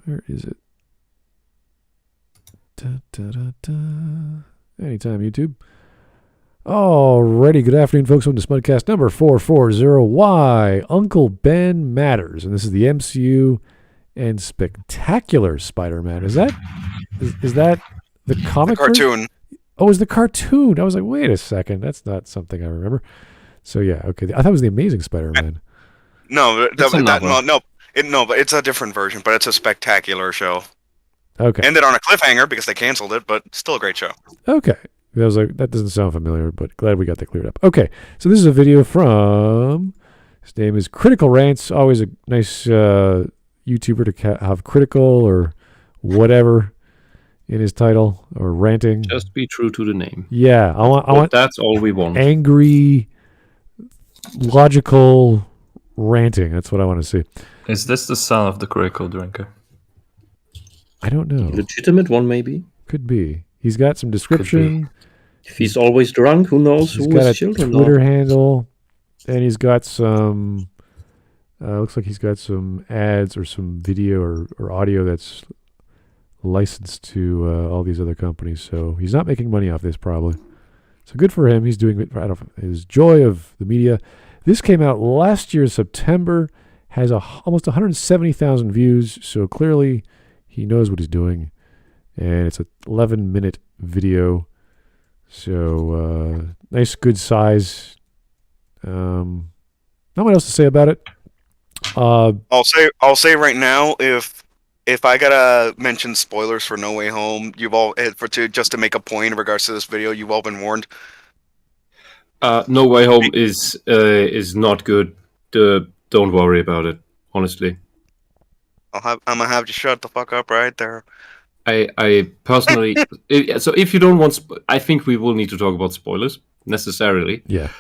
Where is it? Anytime, YouTube. Alrighty, good afternoon, folks. Welcome to Smudcast number 440. Why Uncle Ben Matters. And this is the MCU and Spectacular Spider-Man. Is that the comic the cartoon? Version? Oh, it's the cartoon. I was like, wait a second. That's not something I remember. So, yeah, okay. I thought it was the Amazing Spider-Man. No, but it's a different version, but it's a spectacular show. Okay. Ended on a cliffhanger because they canceled it, but still a great show. Okay. I was like, that doesn't sound familiar, but glad we got that cleared up. Okay. So this is a video from, his name is Critical Rants. Always a nice YouTuber to have critical or whatever in his title, or ranting. Just be true to the name. Yeah. I want that's all we want. Angry, logical ranting. That's what I want to see. Is this the son of the critical drinker? I don't know. Legitimate one, maybe. Could be. He's got some description. If he's always drunk, who knows He's who got his a children Twitter are. handle, and he's got some. Looks like he's got some ads or some video or audio that's licensed to all these other companies. So he's not making money off this, probably. So good for him. He's doing it out of his joy of the media. This came out last year, September. Has almost 170,000 views. So clearly, he knows what he's doing. And it's an 11-minute video. So, nice, good size. Not much else to say about it. I'll say right now, if I gotta mention spoilers for No Way Home, you've all just to make a point in regards to this video, you've all been warned. No Way Home is not good. Don't worry about it. Honestly, I'm gonna have you shut the fuck up right there. I personally, so if you don't want, I think we will need to talk about spoilers necessarily. Yeah.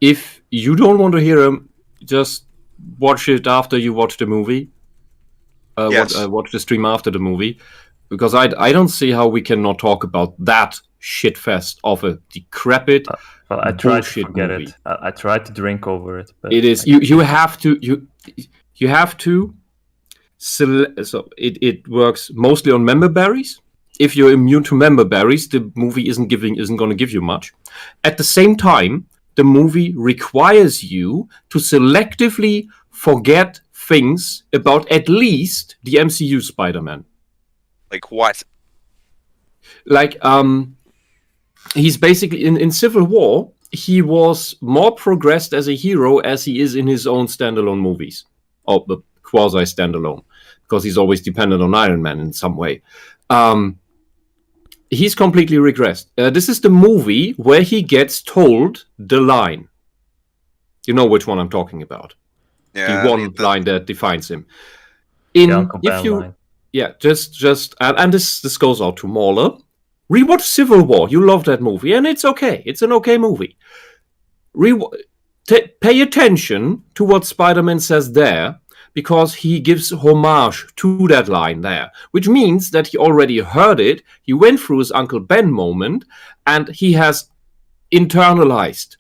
If you don't want to hear them, just watch it after you watch the movie. Yes. Watch the stream after the movie, because I don't see how we cannot talk about that shitfest of a decrepit. Well, I tried to forget movie. it. I tried to drink over it. But it is you have to. So it works mostly on member berries. If you're immune to member berries, the movie isn't going to give you much. At the same time, the movie requires you to selectively forget things about at least the MCU Spider-Man. Like what? Like he's basically in Civil War. He was more progressed as a hero as he is in his own standalone movies, or the quasi standalone, because he's always dependent on Iron Man in some way. He's completely regressed. This is the movie where he gets told the line. You know which one I'm talking about. Yeah, the one line that defines him. Line. Yeah, just and this goes out to Mauler. Rewatch Civil War. You love that movie, and it's okay. It's an okay movie. Pay attention to what Spider-Man says there, because he gives homage to that line there, which means that he already heard it, he went through his Uncle Ben moment, and he has internalized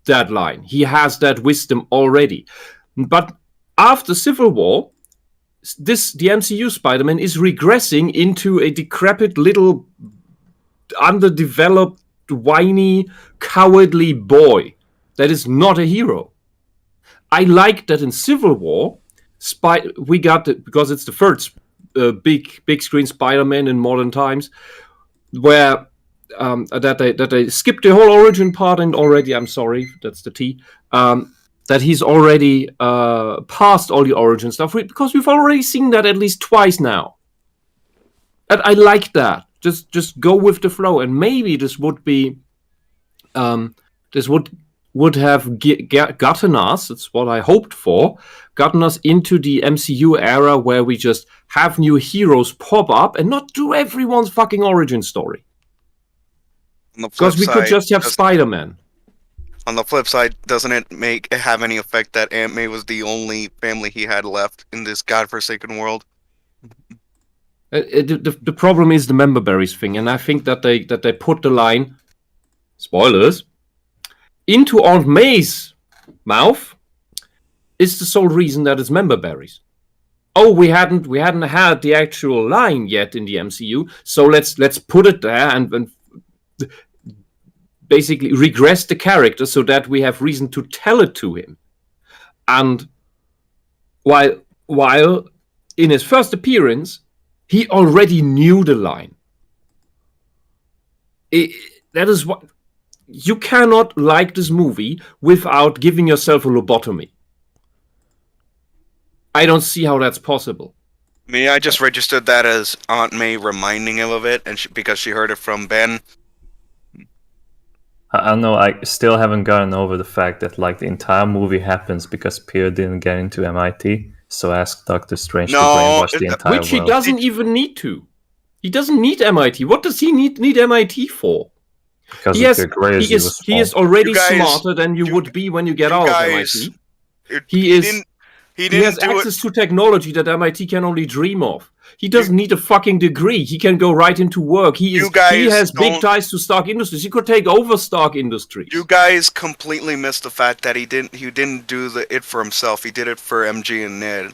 that line. He has that wisdom already. But after Civil War, the MCU Spider-Man is regressing into a decrepit little underdeveloped, whiny, cowardly boy that is not a hero. I like that in Civil War, we got it because it's the first big screen Spider-Man in modern times, where that they skipped the whole origin part, and already, I'm sorry, that's the T, that he's already past all the origin stuff, because we've already seen that at least twice now. And I like that. Just go with the flow, and maybe this would be, this would have gotten us, it's what I hoped for, gotten us into the MCU era where we just have new heroes pop up and not do everyone's fucking origin story. Because we could just have Spider-Man. On the flip side, doesn't it have any effect that Aunt May was the only family he had left in this godforsaken world? The problem is the member berries thing, and I think that they put the line, spoilers, into Aunt May's mouth is the sole reason that it's member berries. oh, we hadn't had the actual line yet in the MCU, so let's put it there and basically regress the character so that we have reason to tell it to him. And while in his first appearance, he already knew the line. That is what you cannot like this movie without giving yourself a lobotomy. I don't see how that's possible. I just registered that as Aunt May reminding him of it, and because she heard it from Ben. I don't know. I still haven't gotten over the fact that like the entire movie happens because Peter didn't get into MIT, so asked Doctor Strange to brainwash the entire world. Which he doesn't even need to. He doesn't need MIT. What does he need MIT for? Because he is already smarter than you would be when you get out of MIT. He has access to technology that MIT can only dream of. He doesn't need a fucking degree. He can go right into work. He has big ties to Stark Industries. He could take over Stark Industries. You guys completely missed the fact that he didn't do it for himself. He did it for MJ and Ned.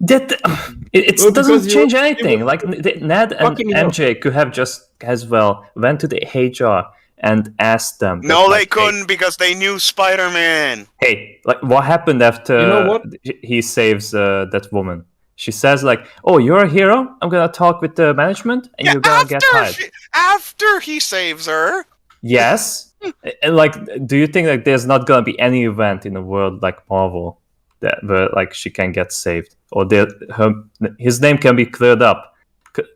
It doesn't change anything. Like Ned and MJ could have just as well went to the HR and asked them. No, they couldn't because they knew Spider-Man. Hey, like what happened after he saves that woman? She says like, "Oh, you're a hero. I'm gonna talk with the management, and you're gonna get hired." After he saves her. Yes, and like, do you think like there's not gonna be any event in the world like Marvel where like she can get saved or his name can be cleared up?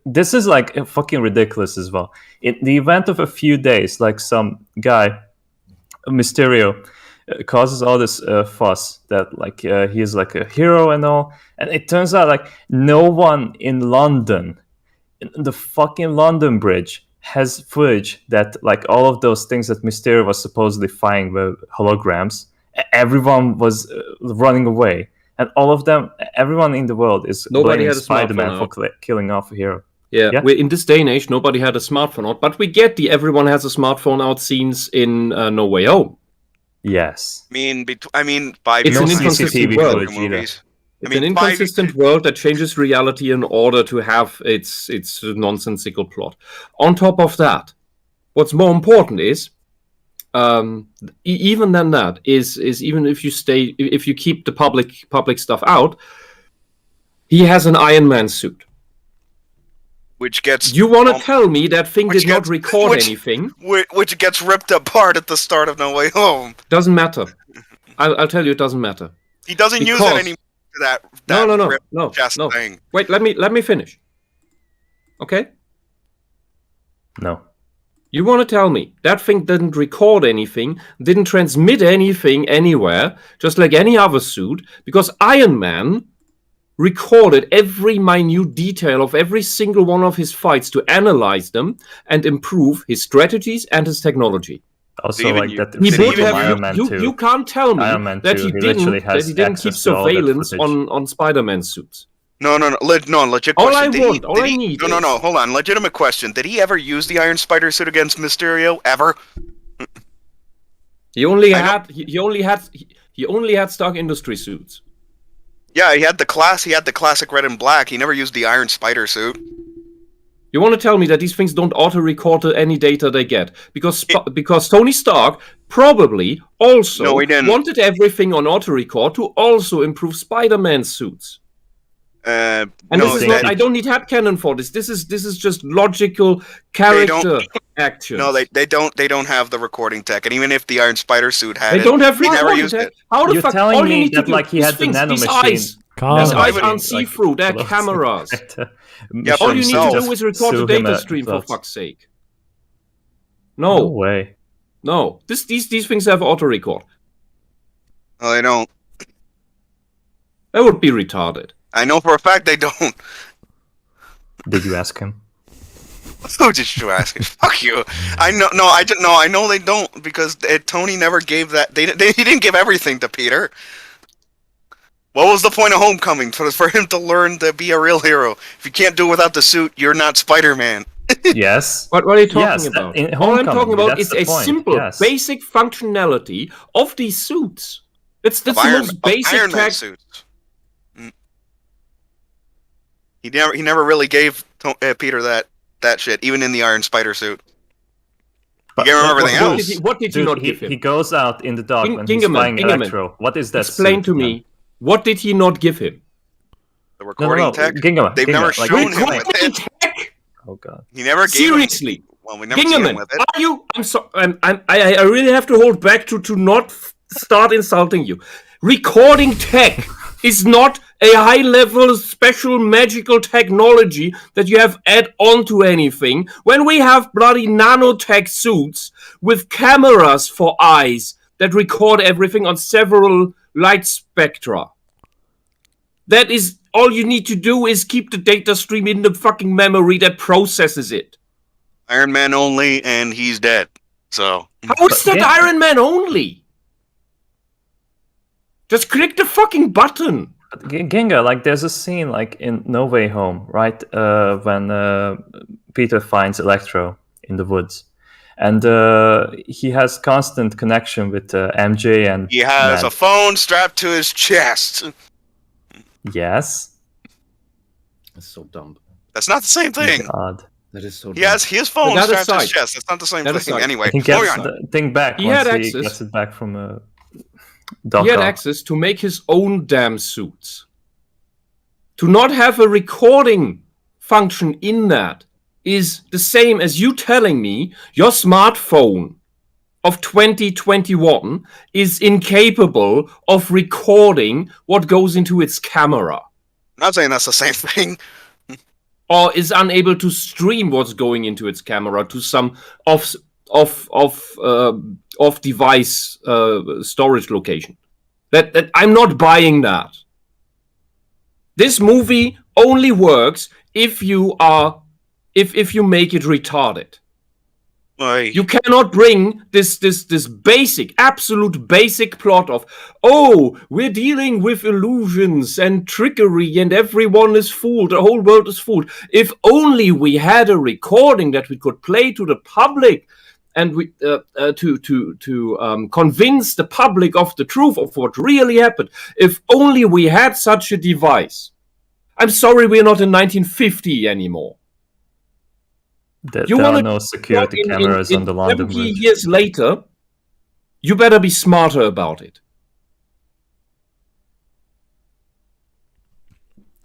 This is like fucking ridiculous as well. In the event of a few days, like some guy, Mysterio, causes all this fuss that like he's like a hero and all, and it turns out like no one in London, in the fucking London Bridge, has footage that like all of those things that Mysterio was supposedly firing were holograms. Everyone was running away. And all of them, everyone in the world is blaming Spider-Man for killing off a hero. Yeah? In this day and age, nobody had a smartphone out, but we get the everyone has a smartphone out scenes in No Way Home. Yes. It's an inconsistent world. It's an inconsistent world that changes reality in order to have its nonsensical plot. On top of that, what's more important is, even than that, is even if you keep the public stuff out, he has an Iron Man suit. Which gets... You want to tell me that thing did not record anything? Which gets ripped apart at the start of No Way Home. Doesn't matter. I'll tell you it doesn't matter. He doesn't use it anymore for that no. thing. Wait, let me finish. Okay? No. You want to tell me that thing didn't record anything, didn't transmit anything anywhere, just like any other suit, because Iron Man recorded every minute detail of every single one of his fights to analyze them and improve his strategies and his technology. Also, like that. You can't tell me that he didn't keep surveillance on Spider-Man suits. No, legit question. All I need. No, hold on. Legitimate question. Did he ever use the Iron Spider suit against Mysterio? Ever? He only had Stark Industry suits. Yeah, he had the classic red and black. He never used the Iron Spider suit. You want to tell me that these things don't auto-record any data they get? Because Tony Stark probably also wanted everything on auto-record to also improve Spider-Man suits. I don't need headcanon for this. This is just logical character action. No, they don't have the recording tech, and even if the Iron Spider suit had they don't have recording tech. How the fuck? Telling me that like he had the nanomachine. These eyes aren't see-through. They're cameras. All you need to do is record the data stream, for fuck's sake. No way. No, these things have auto-record. No, they don't. That would be retarded. I know for a fact they don't. Did you ask him? Who did you ask him? Fuck you. I know they don't because Tony never gave that. He didn't give everything to Peter. What was the point of Homecoming? For him to learn to be a real hero. If you can't do it without the suit, you're not Spider-Man. Yes. What are you talking about? All I'm talking about is a simple, basic functionality of these suits. That's the most basic Iron Man suits. He never really gave Peter that shit, even in the Iron Spider suit. You gave him everything else. What did he not give him? He goes out in the dark when he's Gingerman, flying Electro. What is that? Explain to me. What did he not give him? The recording tech. Gingerman, They've never shown him with it. Oh god. He never gave Seriously. Well, we never seen him with it. Are you? I'm sorry. I really have to hold back to not start insulting you. Recording tech is not a high-level, special, magical technology that you have add on to anything. When we have bloody nanotech suits with cameras for eyes that record everything on several light spectra, that is all you need to do is keep the data stream in the fucking memory that processes it. Iron Man only, and he's dead. So how is that Iron Man only? Just click the fucking button. Ginga, like there's a scene like in No Way Home, right? When Peter finds Electro in the woods, and he has constant connection with MJ, and he has a phone strapped to his chest. Yes. That's so dumb. That's not the same thing. That's odd. That is so dumb. He has his phone strapped to his chest. That's not the same thing. Anyway, he gets the thing back once he gets it back from Doc He had access to make his own damn suits. To not have a recording function in that is the same as you telling me your smartphone of 2021 is incapable of recording what goes into its camera. I'm not saying that's the same thing. Or is unable to stream what's going into its camera to some off-device storage location. That I'm not buying that. This movie only works if you make it retarded. Aye. You cannot bring this basic, absolute basic plot of, oh, we're dealing with illusions and trickery and everyone is fooled, the whole world is fooled. If only we had a recording that we could play to the public and we to convince the public of the truth of what really happened. If only we had such a device. I'm sorry we're not in 1950 anymore. There are no security cameras on the London Bridge. 70 years later, you better be smarter about it.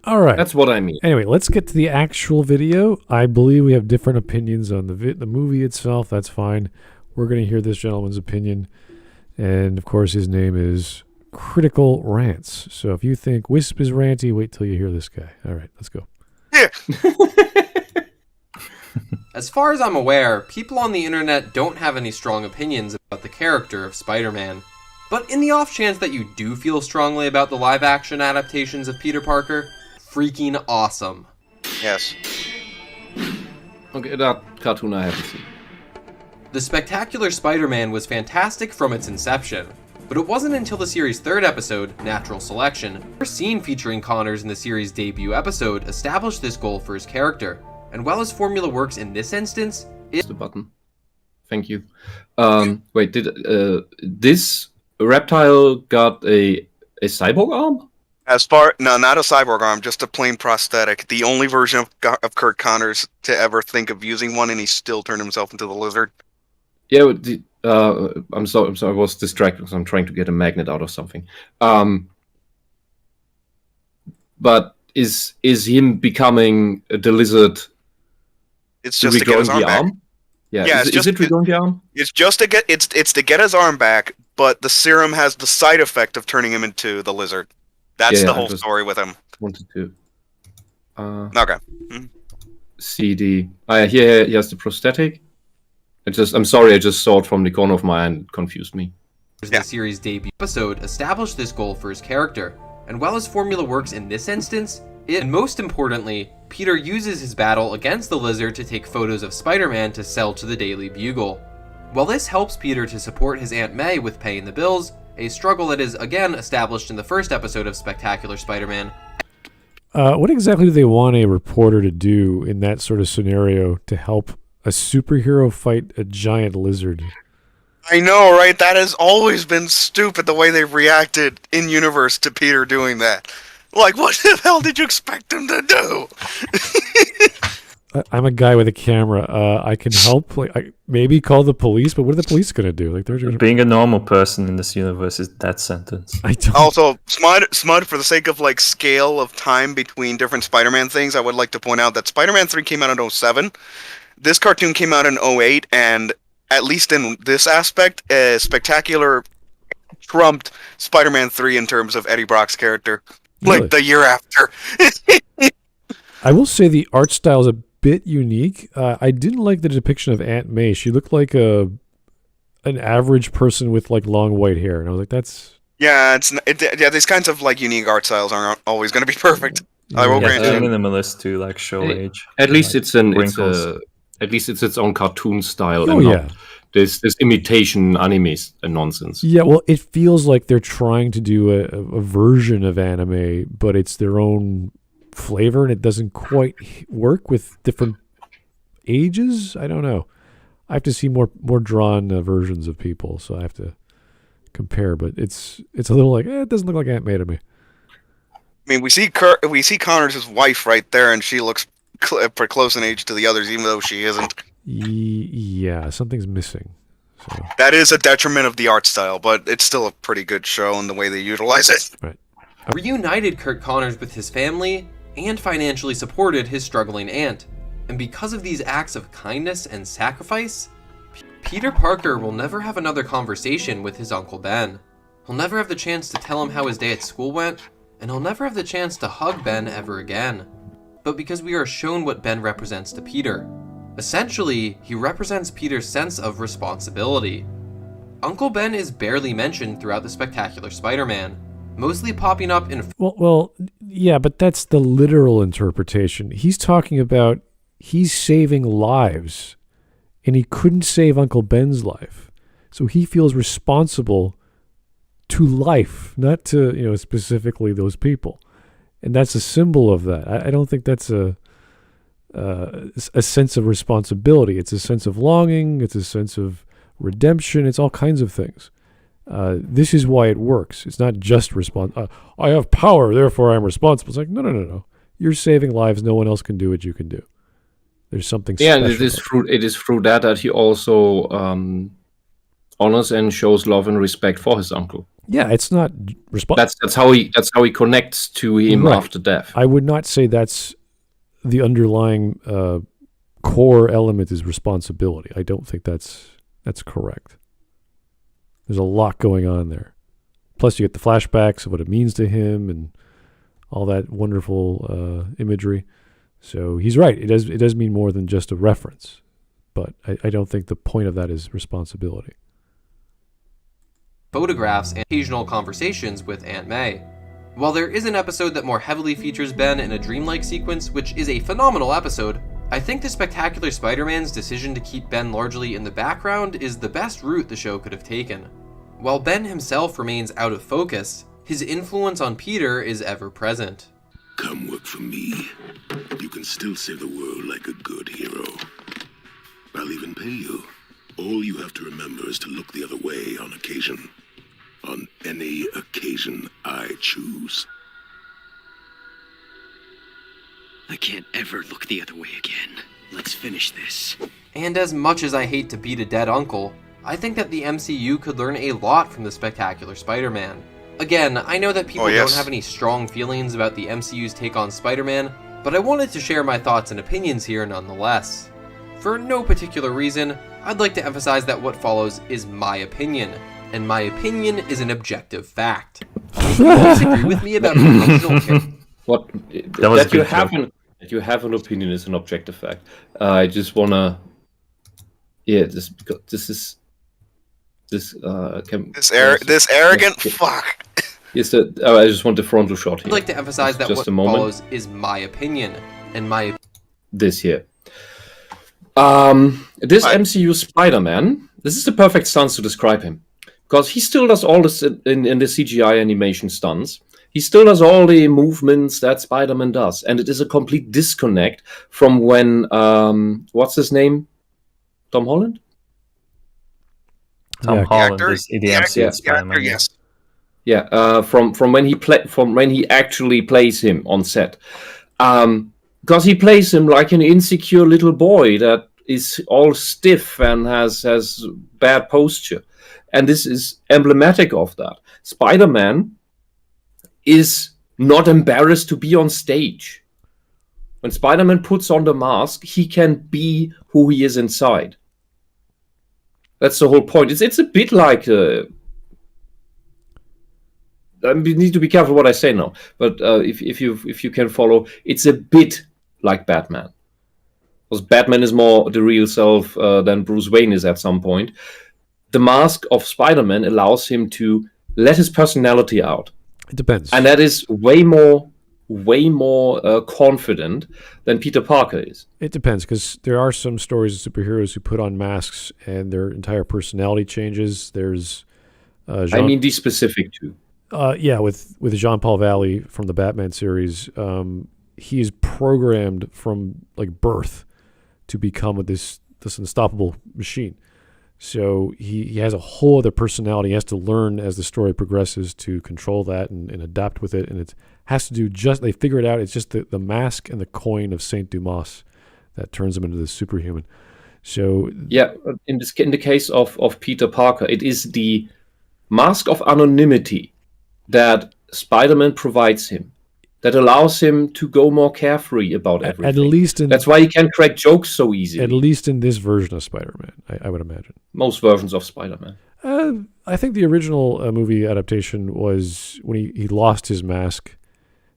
All right. That's what I mean. Anyway, let's get to the actual video. I believe we have different opinions on the movie itself. That's fine. We're going to hear this gentleman's opinion. And, of course, his name is Critical Rants. So if you think Whisp is ranty, wait till you hear this guy. All right, let's go. Yeah. As far as I'm aware, people on the internet don't have any strong opinions about the character of Spider-Man. But in the off chance that you do feel strongly about the live-action adaptations of Peter Parker, freaking awesome. Yes. Okay, that cartoon I haven't seen. The Spectacular Spider-Man was fantastic from its inception, but it wasn't until the series' third episode, Natural Selection, the first scene featuring Connors in the series' debut episode established this goal for his character. And while his formula works in this instance, the button. Thank you. Wait, did this reptile got a cyborg arm? No, not a cyborg arm, just a plain prosthetic. The only version of Kurt Connors to ever think of using one, and he still turned himself into the lizard. Yeah, I'm sorry, I was distracted because I'm trying to get a magnet out of something. But is him becoming the lizard? It's just to get his arm back. Yeah, is it regrowing the arm? It's just to get it's to get his arm back, but the serum has the side effect of turning him into the lizard. That's the whole story with him. Wanted to. Okay. CD. Here he has the prosthetic. I'm sorry, I just saw it from the corner of my eye and it confused me. The series' debut episode established this goal for his character, and while his formula works in this instance, and most importantly, Peter uses his battle against the lizard to take photos of Spider-Man to sell to the Daily Bugle. While this helps Peter to support his Aunt May with paying the bills, a struggle that is again established in the first episode of Spectacular Spider-Man. What exactly do they want a reporter to do in that sort of scenario to help a superhero fight a giant lizard? I know, right? That has always been stupid, the way they've reacted in-universe to Peter doing that. Like, what the hell did you expect him to do? I'm a guy with a camera. I can help. Like, maybe call the police, but what are the police going to do? Like, they're just... Being a normal person in this universe is death sentence. I don't. Also, Smud, for the sake of like scale of time between different Spider-Man things, I would like to point out that Spider-Man 3 came out in 2007. This cartoon came out in 2008, and at least in this aspect, Spectacular trumped Spider-Man 3 in terms of Eddie Brock's character. Really? Like the year after. I will say the art style is a bit unique. I didn't like the depiction of Aunt May. She looked like an average person with like long white hair, and I was like, "That's Yeah, these kinds of like unique art styles aren't always going to be perfect. I will Yeah, grant they're you. minimalist to like show age. At least like, it's wrinkles. at least it's its own cartoon style. Oh and yeah, not this imitation animes and nonsense. yeah." Well, it feels like they're trying to do a version of anime, but it's their own flavor, and it doesn't quite work with different ages. I don't know. I have to see more drawn versions of people, so I have to compare. But it's a little like it doesn't look like Aunt May to me. I mean, we see Connors' wife right there, and she looks pretty close in age to the others, even though she isn't. Yeah, something's missing. So That is a detriment of the art style, but it's still a pretty good show in the way they utilize it. Reunited Kurt Connors with his family and financially supported his struggling aunt. And because of these acts of kindness and sacrifice, Peter Parker will never have another conversation with his Uncle Ben. He'll never have the chance to tell him how his day at school went, and he'll never have the chance to hug Ben ever again. But because we are shown what Ben represents to Peter, essentially, he represents Peter's sense of responsibility. Uncle Ben is barely mentioned throughout the Spectacular Spider-Man, mostly popping up in... Well, yeah, but that's the literal interpretation. He's talking about he's saving lives, and he couldn't save Uncle Ben's life, so he feels responsible to life, not to specifically those people, and that's a symbol of that. I don't think that's a sense of responsibility. It's a sense of longing. It's a sense of redemption. It's all kinds of things. This is why it works. It's not just I have power, therefore I'm responsible. It's like, no. You're saving lives. No one else can do what you can do. There's something special. And it is through that he also honors and shows love and respect for his uncle. Yeah, it's not That's how he connects to him Right. after death. I would not say that's the underlying core element is responsibility. I don't think that's correct. There's a lot going on there. Plus, you get the flashbacks of what it means to him and all that wonderful imagery. So he's right. It does mean more than just a reference. But I don't think the point of that is responsibility. photographs and occasional conversations with Aunt May. While there is an episode that more heavily features Ben in a dreamlike sequence, which is a phenomenal episode, I think the Spectacular Spider-Man's decision to keep Ben largely in the background is the best route the show could have taken. While Ben himself remains out of focus, his influence on Peter is ever present. Come work for me. You can still save the world like a good hero. I'll even pay you. All you have to remember is to look the other way on occasion. On any occasion I choose. I can't ever look the other way again. Let's finish this. And as much as I hate to beat a dead uncle, I think that the MCU could learn a lot from the Spectacular Spider-Man. Again, I know that people don't have any strong feelings about the MCU's take on Spider-Man, but I wanted to share my thoughts and opinions here nonetheless. For no particular reason, I'd like to emphasize that what follows is my opinion, and my opinion is an objective fact. If you disagree with me about an original character... What That was a that you good have joke. that you have an opinion is an objective fact. I just wanna, this arrogant yes, fuck. Yes, I just want the frontal shot here. I'd like to emphasize that Just what a moment. follows is my opinion, and my This here. This MCU Spider-Man, this is the perfect stance to describe him. Because he still does all this in the CGI animation stunts. He still does all the movements that Spider-Man does. And it is a complete disconnect from when, what's his name? Tom Holland? Tom Yeah, Holland actor? is the Yeah, MCU yeah, Spider-Man. yes. From when he actually plays him on set, because he plays him like an insecure little boy that is all stiff and has bad posture, and this is emblematic of that. Spider-Man is not embarrassed to be on stage. When Spider-Man puts on the mask, he can be who he is inside. That's the whole point. It's a bit like. I need to be careful what I say now, but if you can follow, it's a bit like Batman. Because Batman is more the real self than Bruce Wayne is at some point. The mask of Spider-Man allows him to let his personality out. It depends. And that is way more confident than Peter Parker is. It depends, because there are some stories of superheroes who put on masks and their entire personality changes. There's I mean these specific two. With Jean-Paul Valley from the Batman series, he is programmed from like birth to become this unstoppable machine. So he has a whole other personality. He has to learn as the story progresses to control that and adapt with it. And it has to do they figure it out. It's just the mask and the coin of Saint Dumas that turns him into the superhuman. So in the case of Peter Parker, it is the mask of anonymity that Spider-Man provides him that allows him to go more carefree about everything. At least that's why he can crack jokes so easily. At least in this version of Spider-Man, I would imagine. Most versions of Spider-Man. I think the original movie adaptation was when he lost his mask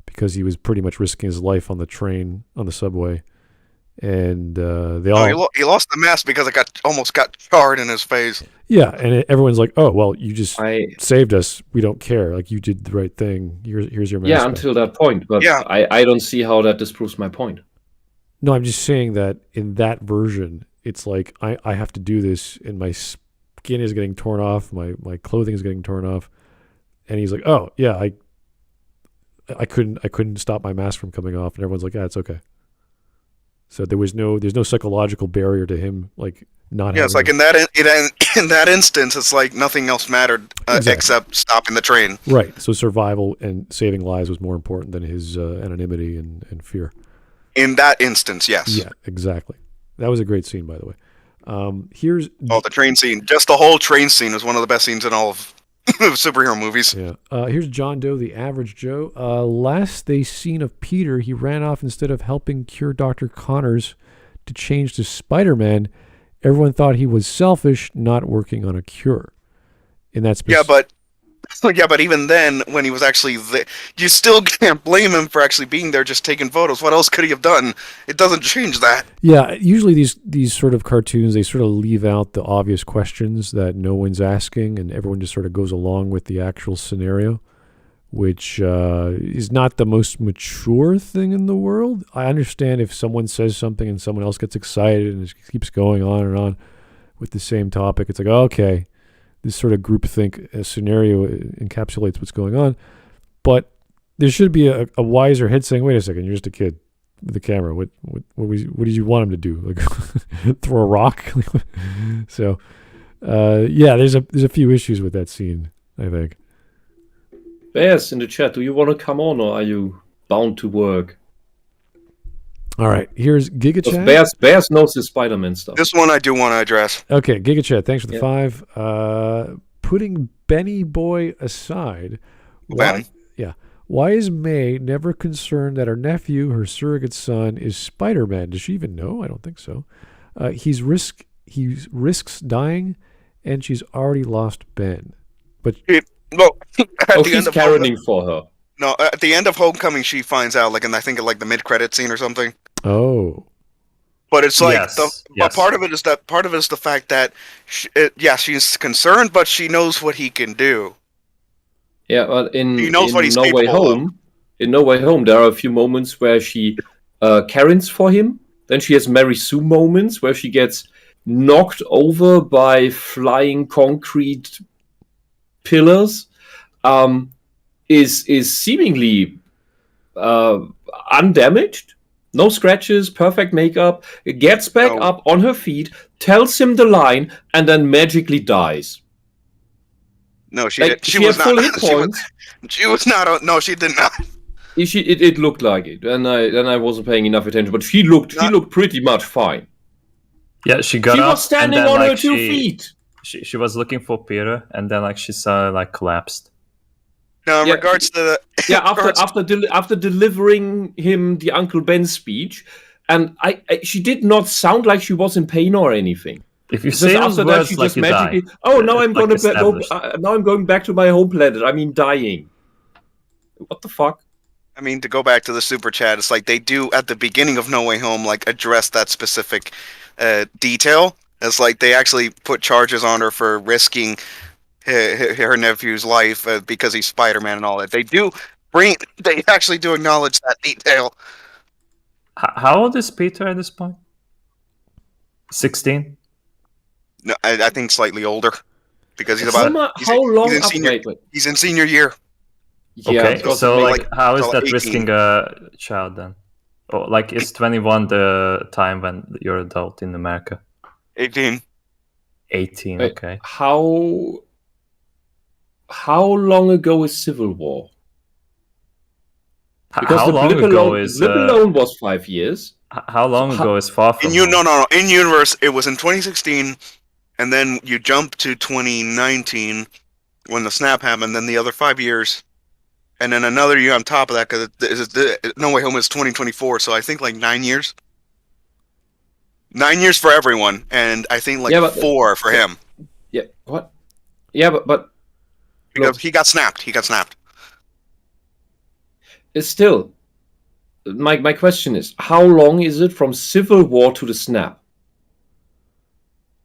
because he was pretty much risking his life on the subway. And he lost the mask because it almost got charred in his face. Yeah, and everyone's like, "Oh, well, you just saved us. We don't care. Like, you did the right thing. Here's your mask." Yeah, until that point. But I don't see how that disproves my point. No, I'm just saying that in that version, it's like I have to do this, and my skin is getting torn off, my clothing is getting torn off, and he's like, "Oh, yeah, I couldn't stop my mask from coming off," and everyone's like, "Yeah, it's okay." So there's no psychological barrier to him like not. Yeah, it's like in that instance, it's like nothing else mattered except stopping the train. Right. So survival and saving lives was more important than his anonymity and fear. In that instance, yes. Yeah, exactly. That was a great scene, by the way. Here's the train scene. Just the whole train scene was one of the best scenes in all of superhero movies. Yeah. Here's John Doe, the average Joe. Last they seen of Peter, he ran off instead of helping cure Dr. Connors to change to Spider-Man. Everyone thought he was selfish, not working on a cure. In that but even then, when he was actually there, you still can't blame him for actually being there, just taking photos. What else could he have done? It doesn't change that. Yeah, usually these sort of cartoons, they sort of leave out the obvious questions that no one's asking, and everyone just sort of goes along with the actual scenario, which is not the most mature thing in the world. I understand if someone says something and someone else gets excited and it keeps going on and on with the same topic. It's like, okay, this sort of groupthink scenario encapsulates what's going on. But there should be a wiser head saying, wait a second, you're just a kid with a camera. What did you want him to do? Like throw a rock? So, there's a few issues with that scene, I think. Bears in the chat, do you want to come on, or are you bound to work? All right, here's GigaChat. Bears knows his Spider-Man stuff. This one I do want to address. Okay, GigaChat, thanks for the 5. Putting Benny Boy aside, why is May never concerned that her nephew, her surrogate son, is Spider-Man? Does she even know? I don't think so. He risks dying, and she's already lost Ben. But he's caroling for her. No, at the end of Homecoming, she finds out, I think the mid-credit scene or something. Oh. But it's like, but part of it is the fact that, she's concerned, but she knows what he can do. Yeah, but he knows what he's capable of. In No Way Home, there are a few moments where she carons for him. Then she has Mary Sue moments where she gets knocked over by flying concrete pillars. Is seemingly undamaged, no scratches, perfect makeup, gets back up on her feet, tells him the line, and then magically dies. No, she Like, did. she was had full not. hit points. She was not. No, she did not. It looked like it, and I wasn't paying enough attention. But she looked pretty much fine. Yeah, she got She up was standing and then, on like, her 2 feet. She was looking for Peter, and then like she saw like collapsed. Now, in Yeah, regards to the Yeah, after delivering him the Uncle Ben speech, and she did not sound like she was in pain or anything. If you Just say after those that, words she like just you magically. die, Oh, now it's I'm like going to go. established. Now I'm going back to my home planet. I mean, dying. What the fuck? I mean, to go back to the super chat, it's like they do at the beginning of No Way Home, like address that specific detail. It's like they actually put charges on her for risking her nephew's life because he's Spider-Man and all that. They actually do acknowledge that detail. How old is Peter at this point? 16? No, I think slightly older because he's How about. how long he's in up? senior, Wait. he's in senior year. Yeah, Okay, because so maybe- like, how is so that 18. risking a child then? Or like, is 21 the time when you're adult in America? 18. 18, Wait, okay. how long ago is Civil War? Because How the long blip ago alone, is blip alone was 5 years. how long ago is Far From Home? No. In universe, it was in 2016, and then you jump to 2019 when the snap happened. Then the other 5 years, and then another year on top of that because No Way Home is 2024. So I think like 9 years. 9 years for everyone, and I think like Yeah, but- 4 for him Yeah. What? Yeah, but because he got snapped. He got snapped. it's still. My question is, how long is it from Civil War to the snap?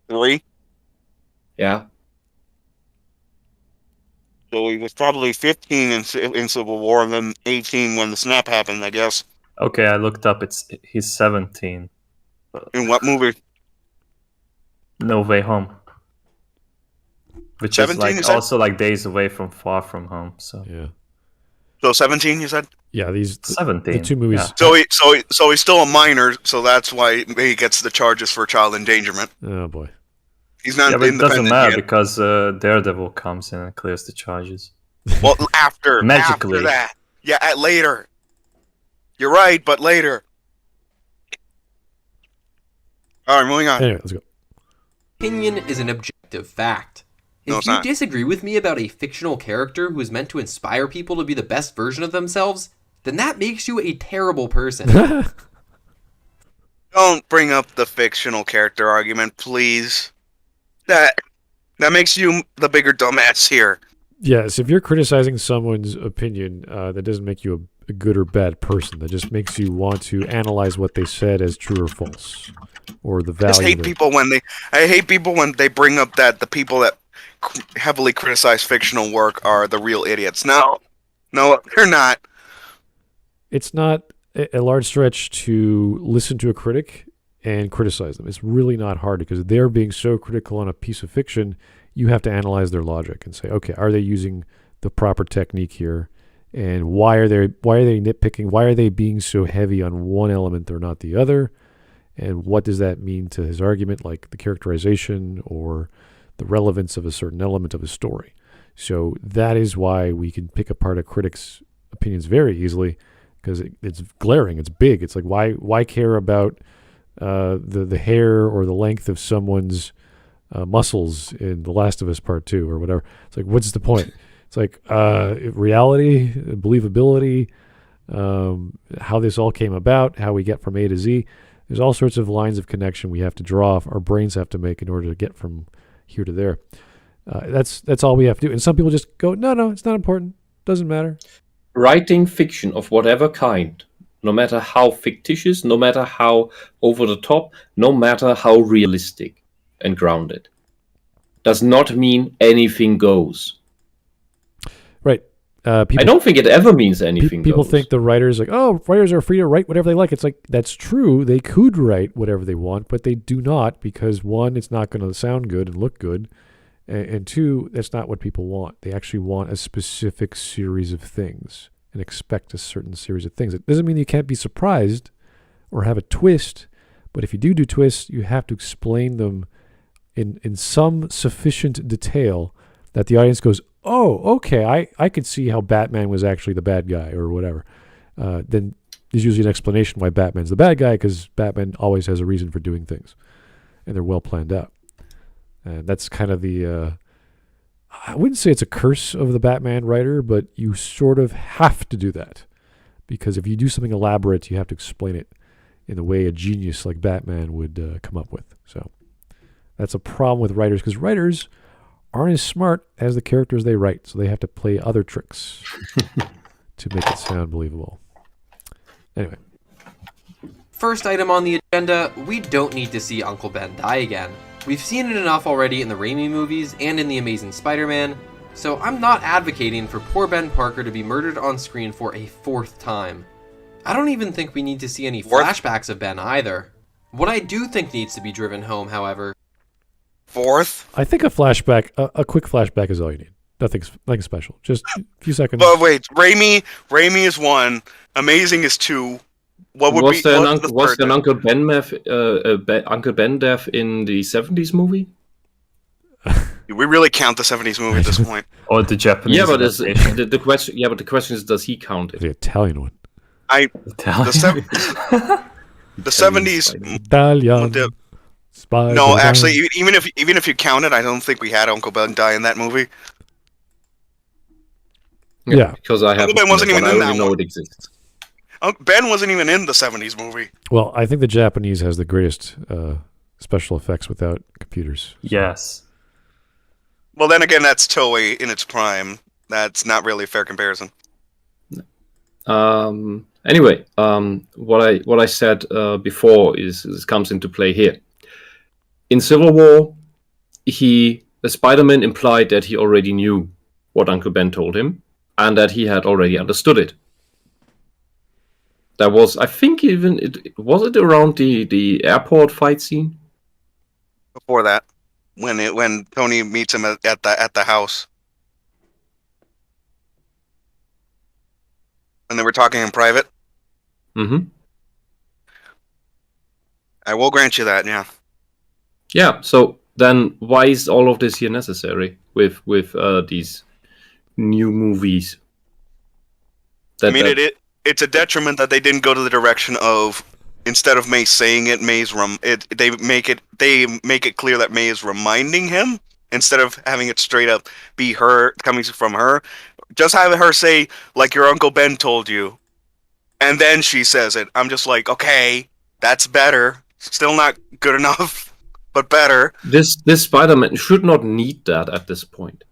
3. Yeah. So he was probably 15 in Civil War, and then 18 when the snap happened. I guess. Okay, I looked up. He's 17. In what movie? No Way Home. Which 17, is like you said? also like days away from Far From Home. So Yeah. So 17, you said. Yeah, these 17. the two movies. yeah. So he's still a minor, so that's why he gets the charges for child endangerment. Oh boy. He's not Yeah, but it doesn't independent matter yet. because Daredevil comes in and clears the charges. Well, after Magically. that, yeah, later. You're right, but later. All right, moving on. Anyway, let's go. Opinion is an objective fact. No, If it's you not. disagree with me about a fictional character who is meant to inspire people to be the best version of themselves, then that makes you a terrible person. Don't bring up the fictional character argument, please. That makes you the bigger dumbass here. Yes, if you're criticizing someone's opinion, that doesn't make you a good or bad person. That just makes you want to analyze what they said as true or false, or the I just value. hate people when I hate people when they bring up that the people that heavily criticize fictional work are the real idiots. No, they're not. It's not a large stretch to listen to a critic and criticize them. It's really not hard because they're being so critical on a piece of fiction. You have to analyze their logic and say, okay, are they using the proper technique here? And why are they nitpicking? Why are they being so heavy on one element or not the other? And what does that mean to his argument, like the characterization or the relevance of a certain element of a story? So that is why we can pick apart a critic's opinions very easily, because it's glaring, it's big. It's like why care about the hair or the length of someone's muscles in The Last of Us Part 2 or whatever? It's like, what's the point? It's like reality, believability, how this all came about, how we get from A to Z. There's all sorts of lines of connection we have to draw off, our brains have to make in order to get from here to there. That's all we have to do. And some people just go, no, it's not important. Doesn't matter. Writing fiction of whatever kind, no matter how fictitious, no matter how over the top, no matter how realistic and grounded, does not mean anything goes. Right. I don't think it ever means anything People goes. think the writers writers are free to write whatever they like. It's like, that's true. They could write whatever they want, but they do not, because one, it's not going to sound good and look good. And two, that's not what people want. They actually want a specific series of things and expect a certain series of things. It doesn't mean you can't be surprised or have a twist, but if you do twists, you have to explain them in some sufficient detail that the audience goes, oh, okay, I could see how Batman was actually the bad guy or whatever. Then there's usually an explanation why Batman's the bad guy, because Batman always has a reason for doing things, and they're well planned out. And that's kind of the, I wouldn't say it's a curse of the Batman writer, but you sort of have to do that. Because if you do something elaborate, you have to explain it in the way a genius like Batman would come up with. So that's a problem with writers, because writers aren't as smart as the characters they write, so they have to play other tricks to make it sound believable. Anyway. First item on the agenda, we don't need to see Uncle Ben die again. We've seen it enough already in the Raimi movies and in The Amazing Spider-Man, so I'm not advocating for poor Ben Parker to be murdered on screen for a 4th time. I don't even think we need to see any flashbacks of Ben either. What I do think needs to be driven home, however... 4th? I think a flashback, a quick flashback is all you need. Nothing special. Just a few seconds. But wait, Raimi is 1, Amazing is 2. Was there an Uncle Ben Uncle Ben death in the 70s movie? We really count the 70s movie at this point. Or the Japanese. Yeah, but the question. Yeah, but the question is, does he count it? The Italian one. The 70s. Italian. Spider-Man. No, actually, even if you count it, I don't think we had Uncle Ben die in that movie. Yeah, because Uncle Ben wasn't even in that know one. It exists. Ben wasn't even in the 70s movie. Well, I think the Japanese has the greatest special effects without computers. Yes. Well, then again, that's Toei in its prime. That's not really a fair comparison. Anyway, what I said before is comes into play here. In Civil War, the Spider-Man implied that he already knew what Uncle Ben told him, and that he had already understood it. That was, I think, was it around the airport fight scene? Before that, when Tony meets him at the house, when they were talking in private. Mm-hmm. I will grant you that, yeah. Yeah. So then, why is all of this here necessary with these new movies? It's a detriment that they didn't go to the direction of, instead of May saying it, they make it clear that May is reminding him, instead of having it straight up be her coming from her. Just have her say, like your Uncle Ben told you, and then she says it. I'm just like, okay, that's better. Still not good enough, but better. This Spider-Man should not need that at this point.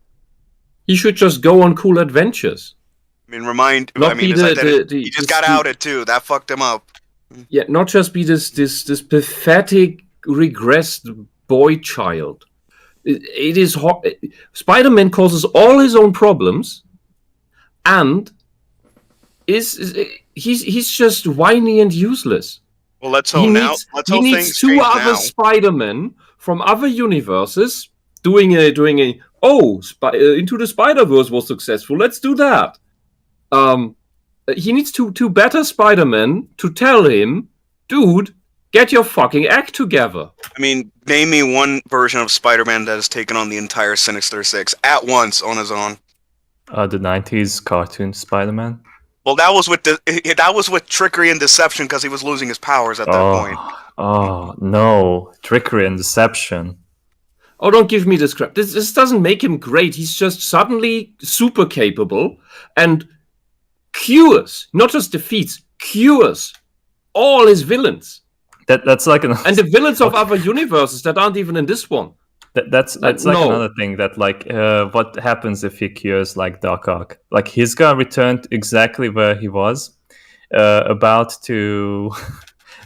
He should just go on cool adventures. I mean, he just got outed too. That fucked him up. Yeah, not just be this pathetic, regressed boy child. It is Spider-Man causes all his own problems, and he's just whiny and useless. Well, let's hope now. He needs two other Spider-Men from other universes doing a Into the Spider-Verse was successful. Let's do that. He needs two better Spider-Men to tell him, dude, get your fucking act together. I mean, name me one version of Spider-Man that has taken on the entire Sinister Six at once on his own. The 90s cartoon Spider-Man. Well, that was with trickery and deception because he was losing his powers at that point. Oh no, trickery and deception. Oh, don't give me this crap. This doesn't make him great. He's just suddenly super capable and cures, not just defeats, cures all his villains. That's like and the villains of other universes that aren't even in this one. That's another thing that what happens if he cures like Doc Ock? Like he's gonna return exactly where he was, about to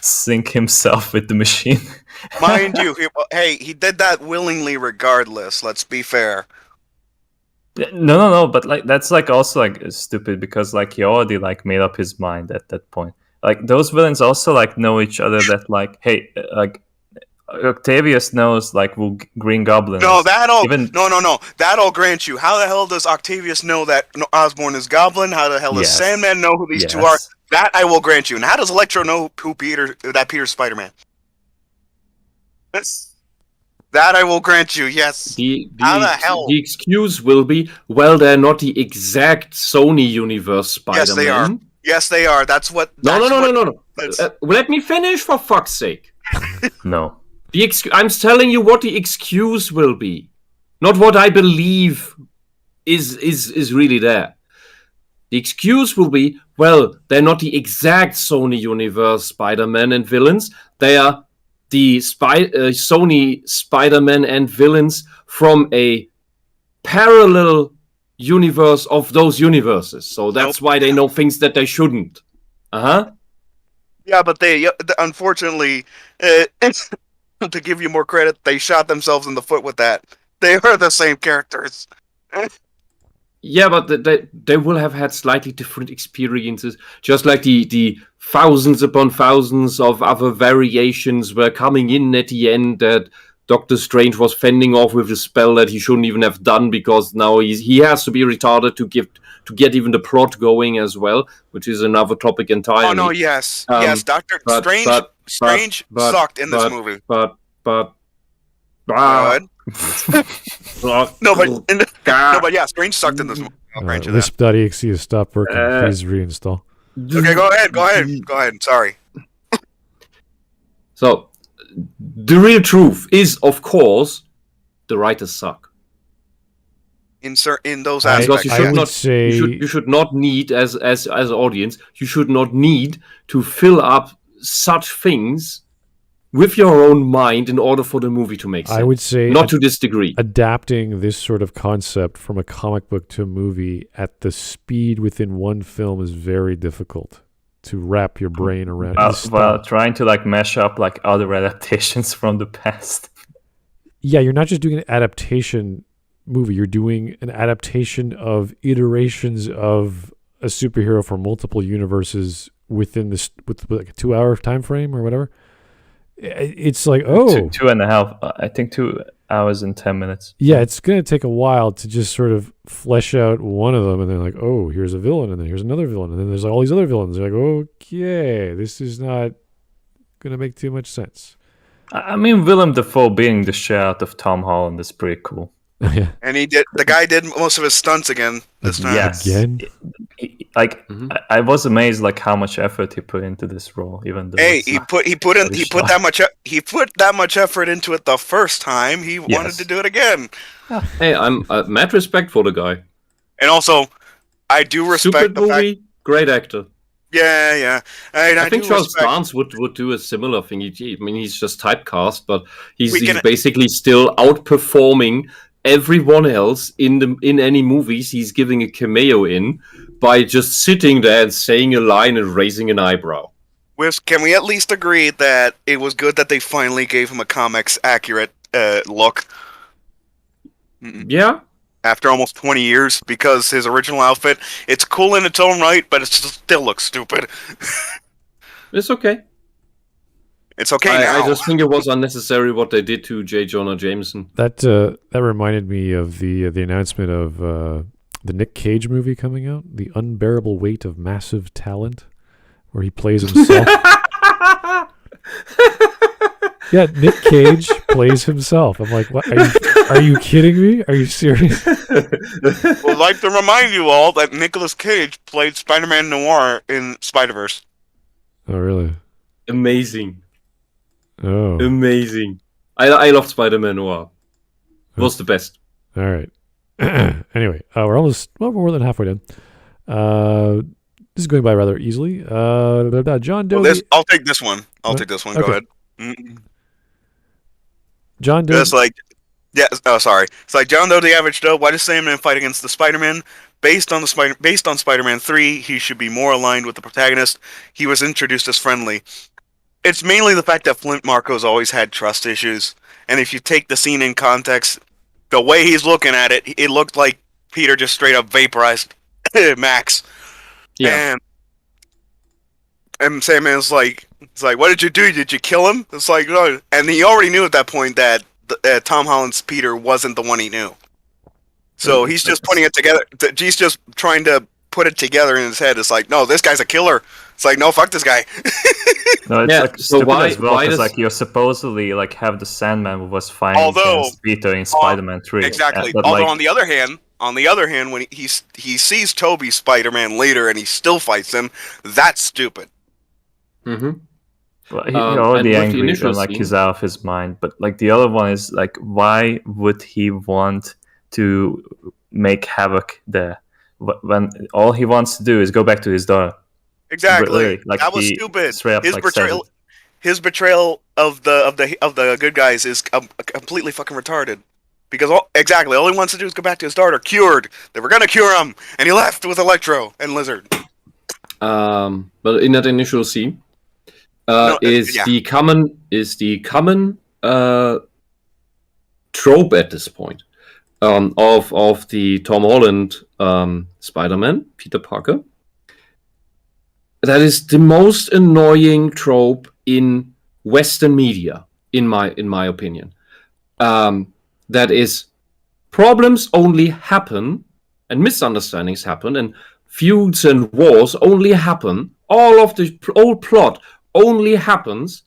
sync himself with the machine. Mind you, he did that willingly regardless. Let's be fair. No, but like that's like also like stupid because like he already like made up his mind at that point. Like those villains also like know each other. That like like Octavius knows like who Green Goblin. No, that'll grant you. How the hell does Octavius know that Osborn is Goblin? How the hell does Sandman know who these two are? That I will grant you. And how does Electro know who Peter's Spider-Man? That I will grant you. Yes. How the hell? The excuse will be, well, they're not the exact Sony universe Spider-Man. Yes, they are. Yes, they are. That's what. No. That's- Let me finish, for fuck's sake. No. I'm telling you what the excuse will be, not what I believe is really there. The excuse will be, well, they're not the exact Sony universe Spider-Man and villains. They are the Sony Spider-Man and villains from a parallel universe of those universes. So that's why they know things that they shouldn't. Yeah, but they unfortunately, to give you more credit, they shot themselves in the foot with that. They are the same characters. Yeah, but they will have had slightly different experiences, just like the thousands upon thousands of other variations were coming in at the end that Doctor Strange was fending off with a spell that he shouldn't even have done, because now he has to be retarded to get even the plot going as well, which is another topic entirely. Oh no, yes, Doctor Strange sucked in this movie. But No, but yeah, Strange sucked in this movie. I'll grant you that. Wisp.exe has stopped working. Please reinstall. Okay, go ahead. Sorry. So, the real truth is, of course, the writers suck. In those aspects, because you should not need, as audience, you should not need to fill up such things with your own mind in order for the movie to make sense. I would say not to this degree. Adapting this sort of concept from a comic book to a movie at the speed within one film is very difficult to wrap your brain around. Well, trying to mash up other adaptations from the past. Yeah, you're not just doing an adaptation movie, you're doing an adaptation of iterations of a superhero for multiple universes within this with a 2-hour time frame or whatever. It's like, two and a half. I think 2 hours and 10 minutes. Yeah, it's going to take a while to just sort of flesh out one of them, and then like, oh, here's a villain, and then here's another villain, and then there's all these other villains. You're like, okay, this is not going to make too much sense. I mean, Willem Dafoe being the shit out of Tom Holland is pretty cool. Yeah. And the guy did most of his stunts again this time. Yes. Again? I was amazed how much effort he put into this role, even though he put that much effort into it the first time. He wanted to do it again. Hey, I'm mad respect for the guy. And also, I do respect Stupid the movie, fact. Great actor. Yeah. I think Charles Barnes would do a similar thing. He's just typecast, but he's basically still outperforming everyone else in any movies he's giving a cameo in by just sitting there and saying a line and raising an eyebrow. Wisp, can we at least agree that it was good that they finally gave him a comics accurate look? Yeah. After almost 20 years, because his original outfit, it's cool in its own right, but it still looks stupid. It's okay. It's okay now. I just think it was unnecessary what they did to J. Jonah Jameson. That reminded me of the announcement of the Nick Cage movie coming out, The Unbearable Weight of Massive Talent, where he plays himself. Yeah, Nick Cage plays himself. I'm like, what? Are you kidding me? Are you serious? Well, I'd like to remind you all that Nicolas Cage played Spider-Man Noir in Spider-Verse. Oh, really? Amazing. Oh. Amazing. I loved Spider-Man Noir. It was the best. All right. Anyway, we're almost more than halfway done. This is going by rather easily. John Doe. Well, I'll take this one. Take this one. Okay. Go ahead. John Doe. It's like, yeah. Oh, sorry. It's like John Doe, the Average Doe. Why does Sandman fight against the Spider-Man? Based on Spider-Man 3, he should be more aligned with the protagonist. He was introduced as friendly. It's mainly the fact that Flint Marco's always had trust issues, and if you take the scene in context, the way he's looking at it, it looked like Peter just straight up vaporized Max. Yeah. And Sandman's like, it's like, what did you do? Did you kill him? It's like, no. And he already knew at that point that Tom Holland's Peter wasn't the one he knew. So he's just putting it together. He's just trying to put it together in his head. It's like, no, this guy's a killer. It's like, no, fuck this guy. No, it's Yeah, like so stupid why- as well, why because does- like you're supposedly like have the Sandman who was fighting Although- against Peter in Spider-Man 3. Exactly. But, Although like, on the other hand, when he sees Toby Spider-Man later and he still fights him, that's stupid. Mm-hmm. well, he's and already with the angry initial and like scene- he's out of his mind. But like the other one is like, why would he want to make havoc there when all he wants to do is go back to his daughter? Exactly. Really, like, that was he stupid. straight up, His like, says betrayal. His betrayal of the good guys is completely fucking retarded. Because all he wants to do is go back to his daughter, cured. They were gonna cure him, and he left with Electro and Lizard. But in that initial scene, is yeah. the common trope at this point of the Tom Holland Spider-Man, Peter Parker. That is the most annoying trope in Western media, in my opinion. That is, problems only happen, and misunderstandings happen, and feuds and wars only happen. All of the old plot only happens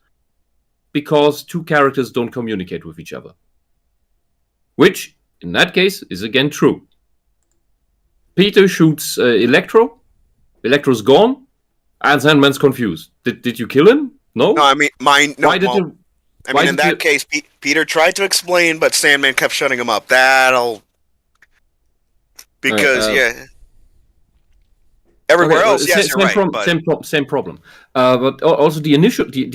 because two characters don't communicate with each other. Which, in that case, is again true. Peter shoots Electro. Electro's gone. And Sandman's confused. Did you kill him? No. No, I mean, Why did you? I why mean, in did that you- case, Peter tried to explain, but Sandman kept shutting him up. Because everywhere Okay, else, yes, same, you're right. But same problem. But also the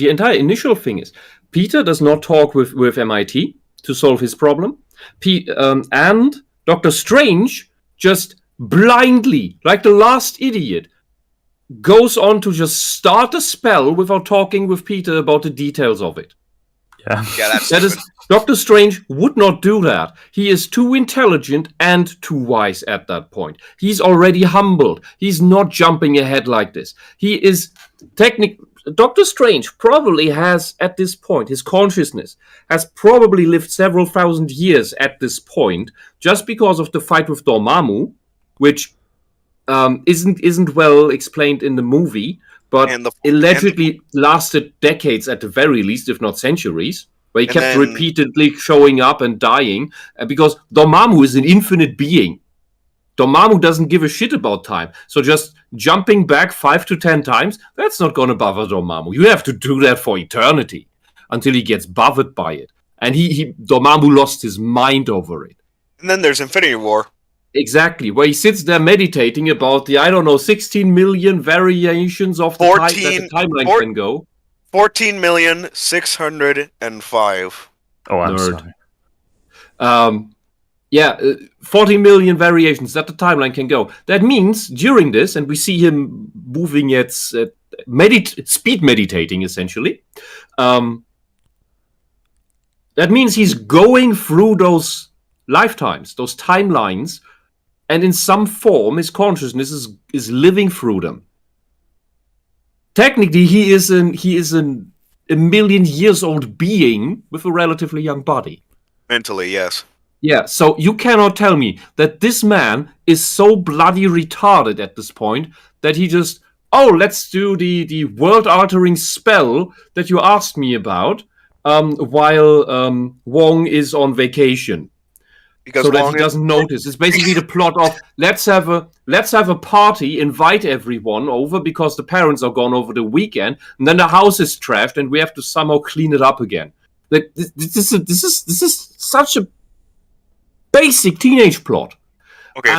entire initial thing is Peter does not talk with MIT to solve his problem. And Doctor Strange just blindly, like the last idiot, goes on to just start a spell without talking with Peter about the details of it. Yeah. yeah, that's That is, Doctor Strange would not do that. He is too intelligent and too wise at that point. He's already humbled. He's not jumping ahead like this. He is Doctor Strange probably has, at this point, his consciousness has probably lived several thousand years at this point, just because of the fight with Dormammu, which isn't well explained in the movie, but allegedly lasted decades at the very least, if not centuries, where he kept repeatedly showing up and dying, because Dormammu is an infinite being. Dormammu doesn't give a shit about time, so just jumping back 5 to 10 times, that's not going to bother Dormammu. You have to do that for eternity, until he gets bothered by it. And Dormammu lost his mind over it. And then there's Infinity War. Exactly, where he sits there meditating about the, 16 million variations of the timeline can go. 14,605,000. Oh, I'm Nerd. sorry. 40 million variations that the timeline can go. That means during this, and we see him moving at speed meditating, essentially. That means he's going through those lifetimes, those timelines, and in some form, his consciousness is living through them. Technically, he is a million years old being with a relatively young body. Mentally, yes. Yeah, so you cannot tell me that this man is so bloody retarded at this point that he just, let's do the world-altering spell that you asked me about while Wong is on vacation. Because so that he doesn't notice. It's basically the plot of let's have a party, invite everyone over because the parents are gone over the weekend, and then the house is trashed, and we have to somehow clean it up again. Like this is such a basic teenage plot. Okay,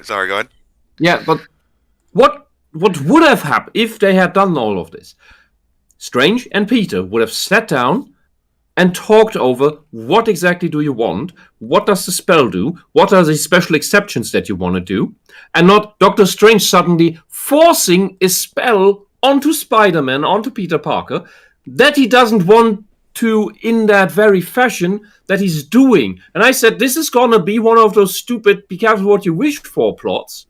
sorry, go ahead. Yeah, but what would have happened if they had done all of this? Strange and Peter would have sat down and talked over what exactly do you want, what does the spell do, what are the special exceptions that you want to do, and not Doctor Strange suddenly forcing a spell onto Spider-Man, onto Peter Parker, that he doesn't want to in that very fashion that he's doing. And I said, this is gonna be one of those stupid be careful what you wish for plots.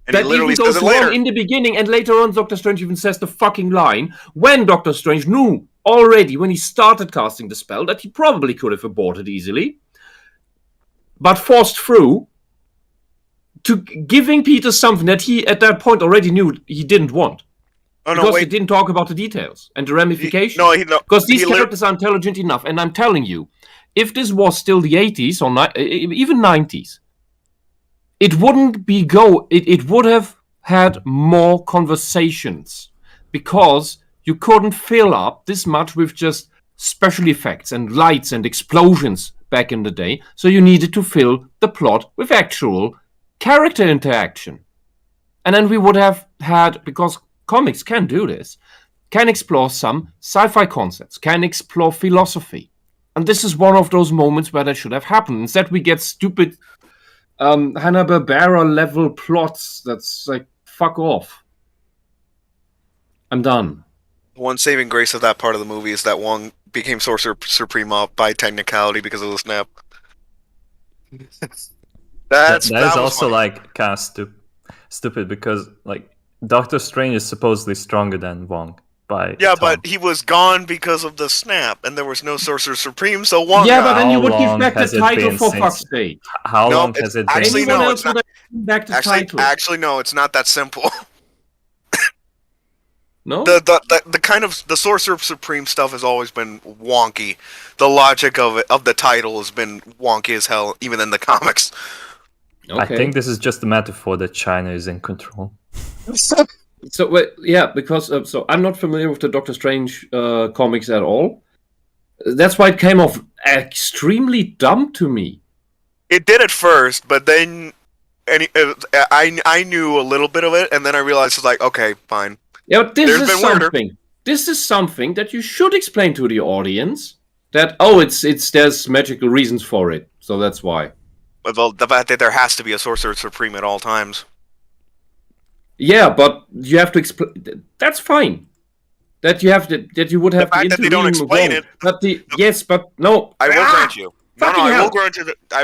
And that he literally even says goes it later. wrong in the beginning, and later on Doctor Strange even says the fucking line when Doctor Strange knew already when he started casting the spell that he probably could have aborted easily, but forced through to giving Peter something that he at that point already knew he didn't want. Oh no, Because he wait. didn't talk about the details and the ramifications. No, Because these he lit- characters are intelligent enough, and I'm telling you, if this was still the 80s or even 90s, it wouldn't be it would have had more conversations, because you couldn't fill up this much with just special effects and lights and explosions back in the day. So you needed to fill the plot with actual character interaction. And then we would have had, because comics can do this, can explore some sci-fi concepts, can explore philosophy. And this is one of those moments where that should have happened. Instead, we get stupid Hanna-Barbera level plots that's like, fuck off. I'm done. One saving grace of that part of the movie is that Wong became Sorcerer Supreme up by technicality because of the snap. That is was also funny. like kind of stupid because like Doctor Strange is supposedly stronger than Wong by Yeah, Tom. but he was gone because of the snap, and there was no Sorcerer Supreme, so Wong Yeah, got but then How you would give long back the has it title been for since- fuck's sake. How No, long it's has it actually been? Anyone no, else it's not. would have given back the title. Actually, no, it's not that simple. No? The kind of the Sorcerer Supreme stuff has always been wonky. The logic of the title has been wonky as hell, even in the comics. I think this is just a metaphor that China is in control. So yeah, because so I'm not familiar with the Doctor Strange comics at all. That's why it came off extremely dumb to me. It did at first, but then I knew a little bit of it, and then I realized it's like, okay, fine. Yeah, but There's been weirder. This is something that you should explain to the audience. That it's there's magical reasons for it, so that's why. Well, the fact that there has to be a Sorcerer Supreme at all times. Yeah, but you have to explain. That's fine. That you would have The fact that they don't explain it- But yes, but no. I will grant you. No, fucking I hell.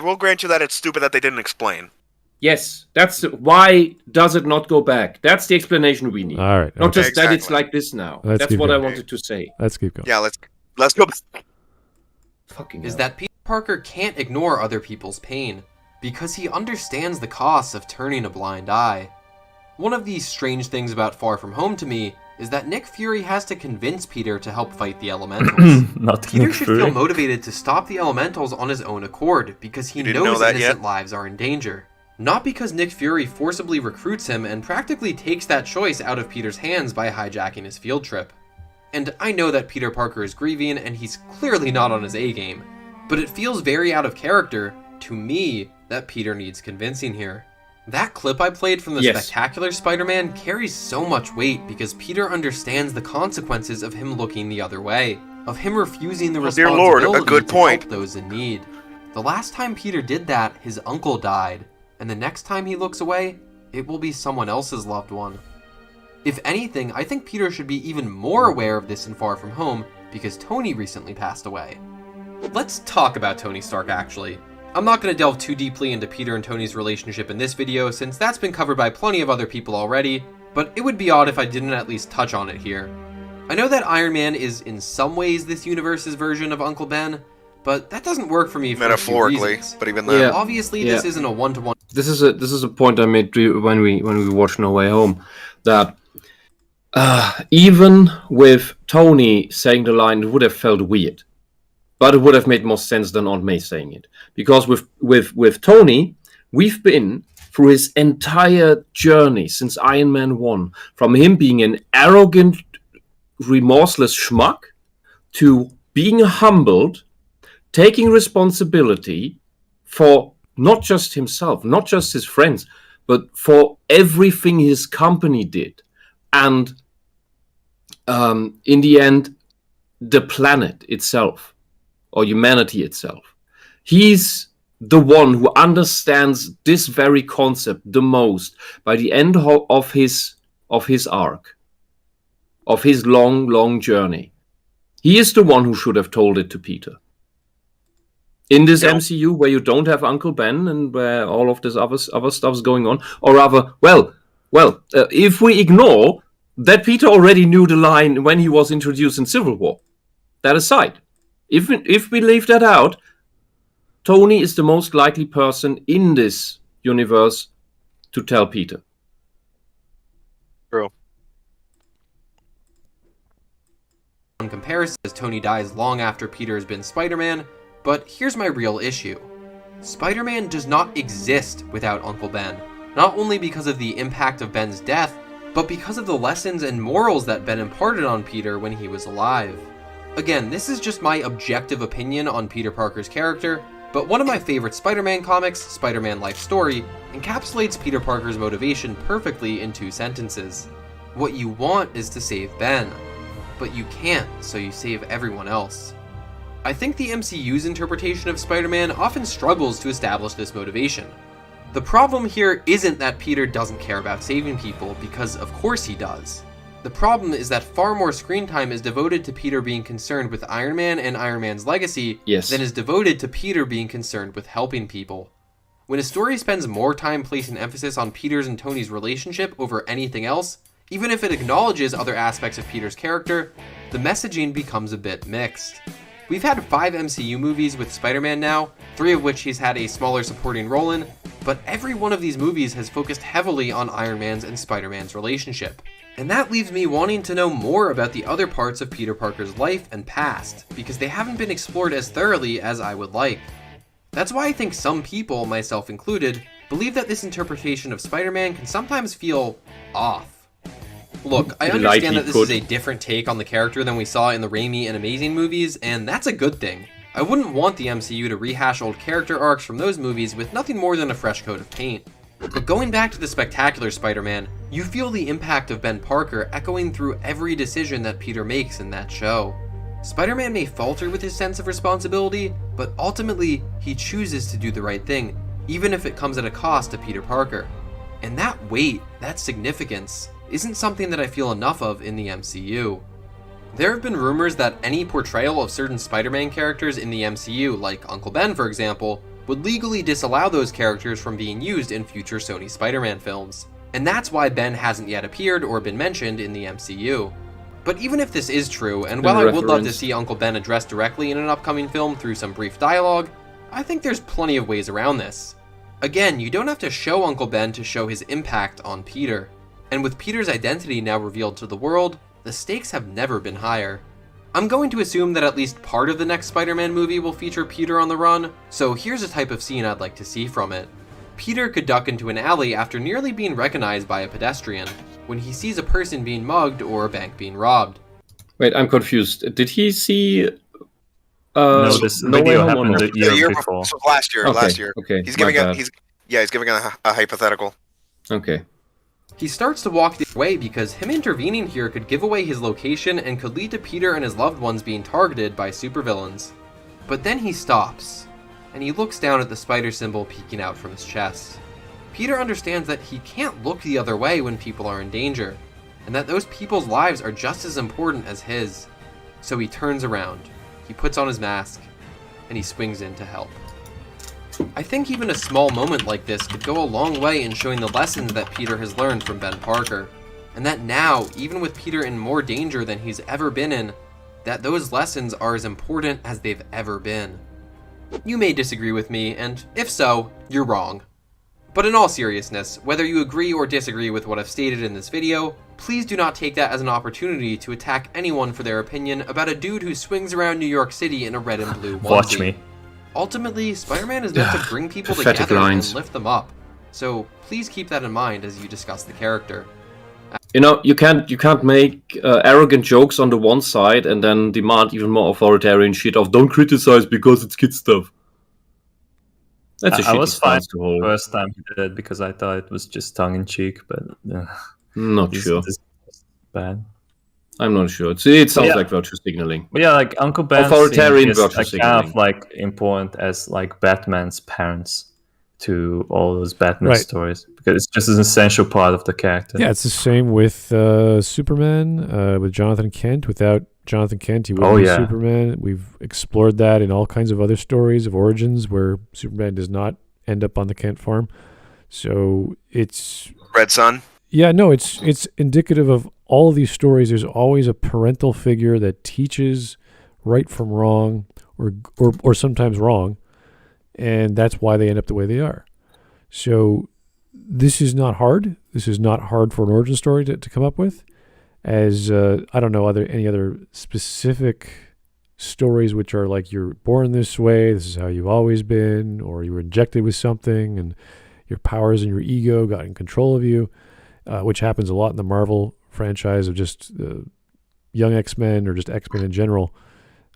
will grant you that it's stupid that they didn't explain. Yes, that's why does it not go back? That's the explanation we need. All right. Not okay. just that it's Exactly. like this now. Let's That's keep what I going. wanted to say. Let's keep going. Yeah, let's go. Fucking Is hell. that Peter Parker can't ignore other people's pain, because he understands the costs of turning a blind eye. One of the strange things about Far From Home to me is that Nick Fury has to convince Peter to help fight the elementals. Not Peter Nick should Fury. feel motivated to stop the elementals on his own accord, because he You didn't know knows that innocent yet? lives are in danger. Not because Nick Fury forcibly recruits him and practically takes that choice out of Peter's hands by hijacking his field trip. And I know that Peter Parker is grieving and he's clearly not on his A-game, but it feels very out of character, to me, that Peter needs convincing here. That clip I played from the Yes. Spectacular Spider-Man carries so much weight because Peter understands the consequences of him looking the other way, of him refusing the Oh, dear responsibility Lord, a good to point. help those in need. The last time Peter did that, his uncle died, and the next time he looks away, it will be someone else's loved one. If anything, I think Peter should be even more aware of this in Far From Home because Tony recently passed away. Let's talk about Tony Stark, actually. I'm not going to delve too deeply into Peter and Tony's relationship in this video since that's been covered by plenty of other people already, but it would be odd if I didn't at least touch on it here. I know that Iron Man is in some ways this universe's version of Uncle Ben, but that doesn't work for me for a few Metaphorically, reasons. but even then. Yeah. Obviously, this isn't a one-to-one. This is a point I made to you when we watched No Way Home, that even with Tony saying the line, it would have felt weird, but it would have made more sense than Aunt May saying it, because with Tony, we've been through his entire journey since Iron Man 1, from him being an arrogant, remorseless schmuck to being humbled, taking responsibility for not just himself, not just his friends, but for everything his company did. And in the end, the planet itself, or humanity itself. He's the one who understands this very concept the most by the end of his arc, of his long journey. He is the one who should have told it to Peter. In this MCU, where you don't have Uncle Ben and where all of this other stuff's going on, or rather, if we ignore that Peter already knew the line when he was introduced in Civil War, that aside, if we leave that out, Tony is the most likely person in this universe to tell Peter. True. In comparison, as Tony dies long after Peter has been Spider-Man, but here's my real issue. Spider-Man does not exist without Uncle Ben, not only because of the impact of Ben's death, but because of the lessons and morals that Ben imparted on Peter when he was alive. Again, this is just my objective opinion on Peter Parker's character, but one of my favorite Spider-Man comics, Spider-Man Life Story, encapsulates Peter Parker's motivation perfectly in 2 sentences. What you want is to save Ben, but you can't, so you save everyone else. I think the MCU's interpretation of Spider-Man often struggles to establish this motivation. The problem here isn't that Peter doesn't care about saving people, because of course he does. The problem is that far more screen time is devoted to Peter being concerned with Iron Man and Iron Man's legacy than is devoted to Peter being concerned with helping people. When a story spends more time placing emphasis on Peter's and Tony's relationship over anything else, even if it acknowledges other aspects of Peter's character, the messaging becomes a bit mixed. We've had 5 MCU movies with Spider-Man now, 3 of which he's had a smaller supporting role in, but every one of these movies has focused heavily on Iron Man's and Spider-Man's relationship. And that leaves me wanting to know more about the other parts of Peter Parker's life and past, because they haven't been explored as thoroughly as I would like. That's why I think some people, myself included, believe that this interpretation of Spider-Man can sometimes feel off. Look, I understand that this is a different take on the character than we saw in the Raimi and Amazing movies, and that's a good thing. I wouldn't want the MCU to rehash old character arcs from those movies with nothing more than a fresh coat of paint. But going back to the Spectacular Spider-Man, you feel the impact of Ben Parker echoing through every decision that Peter makes in that show. Spider-Man may falter with his sense of responsibility, but ultimately, he chooses to do the right thing, even if it comes at a cost to Peter Parker. And that weight, that significance, isn't something that I feel enough of in the MCU. There have been rumors that any portrayal of certain Spider-Man characters in the MCU, like Uncle Ben for example, would legally disallow those characters from being used in future Sony Spider-Man films. And that's why Ben hasn't yet appeared or been mentioned in the MCU. But even if this is true, and while I would love to see Uncle Ben addressed directly in an upcoming film through some brief dialogue, I think there's plenty of ways around this. Again, you don't have to show Uncle Ben to show his impact on Peter. And with Peter's identity now revealed to the world, the stakes have never been higher. I'm going to assume that at least part of the next Spider-Man movie will feature Peter on the run, so here's a type of scene I'd like to see from it. Peter could duck into an alley after nearly being recognized by a pedestrian, when he sees a person being mugged or a bank being robbed. Wait, I'm confused. Did he see... no, this video happened the year before. So last year. Okay, He's giving a hypothetical. Okay. He starts to walk the way because him intervening here could give away his location and could lead to Peter and his loved ones being targeted by supervillains. But then he stops, and he looks down at the spider symbol peeking out from his chest. Peter understands that he can't look the other way when people are in danger, and that those people's lives are just as important as his. So he turns around, he puts on his mask, and he swings in to help. I think even a small moment like this could go a long way in showing the lessons that Peter has learned from Ben Parker, and that now, even with Peter in more danger than he's ever been in, that those lessons are as important as they've ever been. You may disagree with me, and if so, you're wrong. But in all seriousness, whether you agree or disagree with what I've stated in this video, please do not take that as an opportunity to attack anyone for their opinion about a dude who swings around New York City in a red and blue onesie. Watch me. Ultimately, Spider-Man is meant to bring people together and lift them up, so please keep that in mind as you discuss the character. You know, you can't make arrogant jokes on the one side and then demand even more authoritarian shit of don't criticize because it's kid stuff. That's a shitty I was fine stance to hold. the first time he did it because I thought it was just tongue-in-cheek, but Not sure. This is bad. I'm not sure. It sounds like virtue signaling. But yeah, like Uncle Ben Authoritarian is virtue kind signaling. of like important as like Batman's parents to all those Batman stories because it's just an essential part of the character. Yeah, it's the same with Superman, with Jonathan Kent. Without Jonathan Kent, he wouldn't be Superman. We've explored that in all kinds of other stories of origins where Superman does not end up on the Kent farm. So it's... Red Sun? Yeah, no, it's indicative of all of these stories. There's always a parental figure that teaches right from wrong or sometimes wrong, and that's why they end up the way they are. So this is not hard. This is not hard for an origin story to come up with. As I don't know, any other specific stories which are like you're born this way, this is how you've always been, or you were injected with something and your powers and your ego got in control of you, which happens a lot in the Marvel franchise of just young X-Men or just X-Men in general.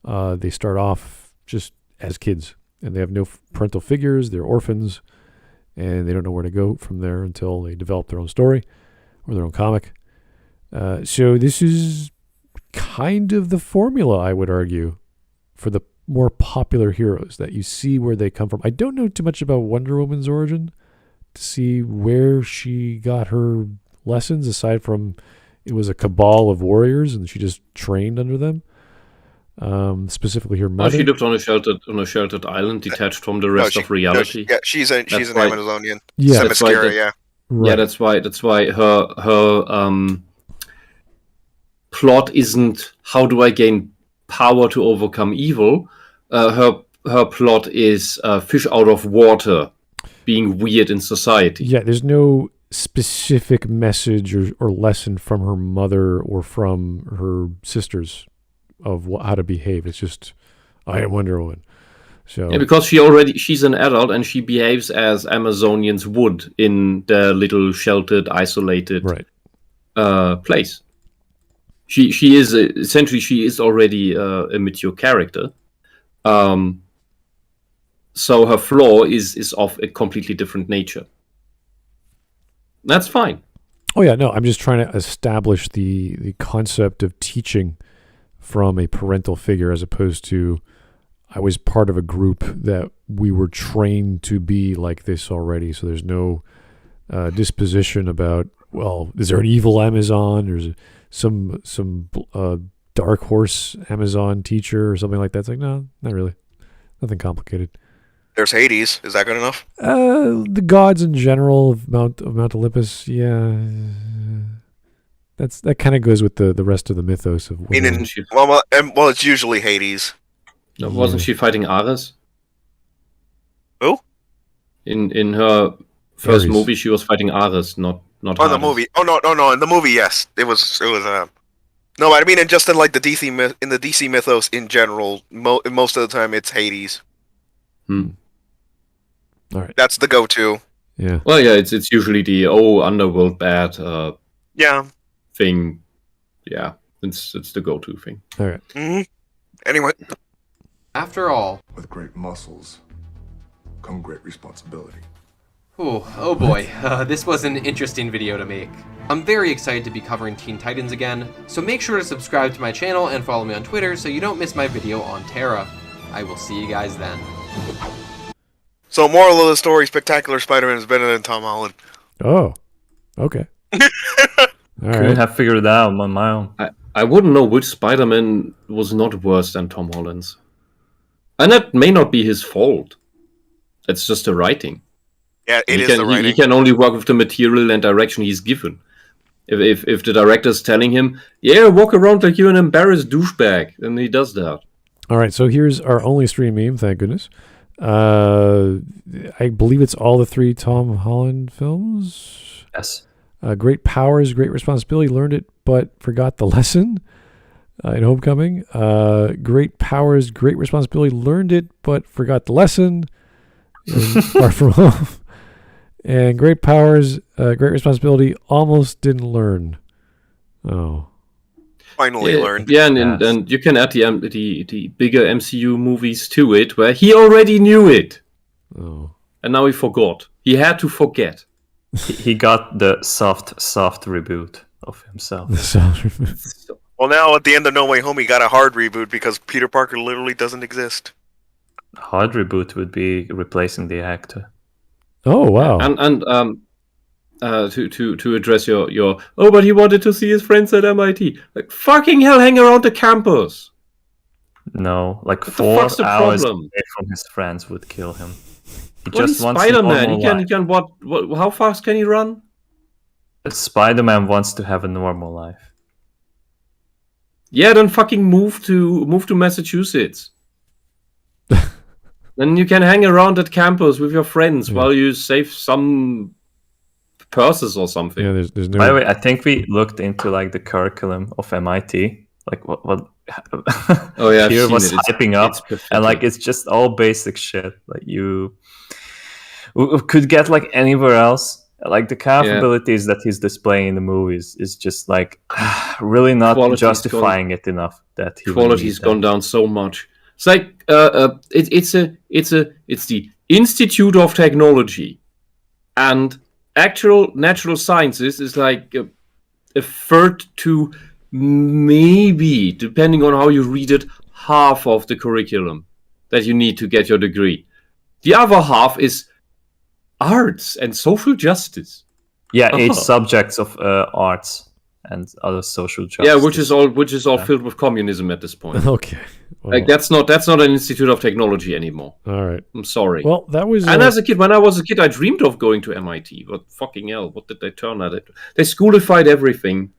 They start off just as kids and they have no parental figures, they're orphans, and they don't know where to go from there until they develop their own story or their own comic. So this is kind of the formula, I would argue, for the more popular heroes that you see where they come from. I don't know too much about Wonder Woman's origin to see where she got her lessons, aside from it was a cabal of warriors and she just trained under them. Specifically her mother. She lived on a sheltered island, detached from the rest of reality. She's an Amazonian. Yeah, Themyscira, Right. Yeah, that's why her plot isn't how do I gain power to overcome evil. Her plot is fish out of water, being weird in society. Yeah, there's no specific message or lesson from her mother or from her sisters of how to behave. It's just, I am Wonder Woman. So yeah, because she's an adult and she behaves as Amazonians would in their little sheltered, isolated place. She is essentially she is already a mature character. So her flaw is of a completely different nature. That's fine. Oh yeah, no, I'm just trying to establish the concept of teaching from a parental figure as opposed to I was part of a group that we were trained to be like this already. So there's no disposition about, well, is there an evil Amazon or is it some dark horse Amazon teacher or something like that? It's like, no, not really. Nothing complicated. There's Hades. Is that good enough? The gods in general of Mount Olympus, yeah. That kind of goes with the rest of the mythos of women. Well, it's usually Hades. No, wasn't she fighting Ares? Who? In her first Ares. movie, she was fighting Ares, not Oh, Hades. the movie. Oh no! In the movie, yes, it was. No, I mean, just in like the DC mythos in general, most of the time it's Hades. All right. That's the go-to. Yeah. Well, yeah, it's usually the underworld bad Yeah. thing. Yeah, it's the go-to thing. All right. Mm-hmm. Anyway. After all, With great muscles come great responsibility. oh boy, this was an interesting video to make. I'm very excited to be covering Teen Titans again, so make sure to subscribe to my channel and follow me on Twitter so you don't miss my video on Terra. I will see you guys then. So, moral of the story: Spectacular Spider-Man is better than Tom Holland. Oh, okay. All Couldn't right. have figured it out on my own. I wouldn't know which Spider-Man was not worse than Tom Holland's. And that may not be his fault. It's just the writing. Yeah, it is the the writing. He can only work with the material and direction he's given. If the director's telling him, yeah, walk around like you're an embarrassed douchebag, then he does that. All right. So here's our only stream meme. Thank goodness. I believe it's all the 3 Tom Holland films. Yes. Great powers, great responsibility. Learned it, but forgot the lesson. In Homecoming, great powers, great responsibility. Learned it, but forgot the lesson. In Far From Home, and great powers, great responsibility. Almost didn't learn. Oh, Finally learned. Yeah, and you can add the bigger MCU movies to it, where he already knew it, oh. and now he forgot. He had to forget. He got the soft reboot of himself. Well, now at the end of No Way Home, he got a hard reboot because Peter Parker literally doesn't exist. Hard reboot would be replacing the actor. Oh wow! And to address your but he wanted to see his friends at MIT. Like fucking hell, hang around the campus. No, like What the 4 fuck's the hours problem? away from his friends would kill him. He Well, just he's wants Spider-Man. normal He life. can what? How fast can he run? Spider-Man wants to have a normal life. Yeah, then fucking move to Massachusetts. Then you can hang around at campus with your friends while you save some purses or something. Yeah, there's no. By the way, I think we looked into like the curriculum of MIT, like what Oh yeah, I've Peter seen was it. hyping up, pathetic. and like it's just all basic shit. Like you could get like anywhere else. Like the kind of Yeah. abilities that he's displaying in the movies is just like really not Quality's justifying it enough. That he would Quality's need gone that. down so much. It's like it's the Institute of Technology, and actual natural sciences is like a third to maybe, depending on how you read it, half of the curriculum that you need to get your degree. The other half is arts and social justice. Yeah, 8 subjects of arts and other social justice. Yeah, which is all filled with communism at this point. Okay. Well, Like that's not an Institute of Technology anymore. all right. I'm sorry. Well, that was. And as a kid, when I was a kid, I dreamed of going to MIT. But fucking hell, what did they turn at it? They schoolified everything.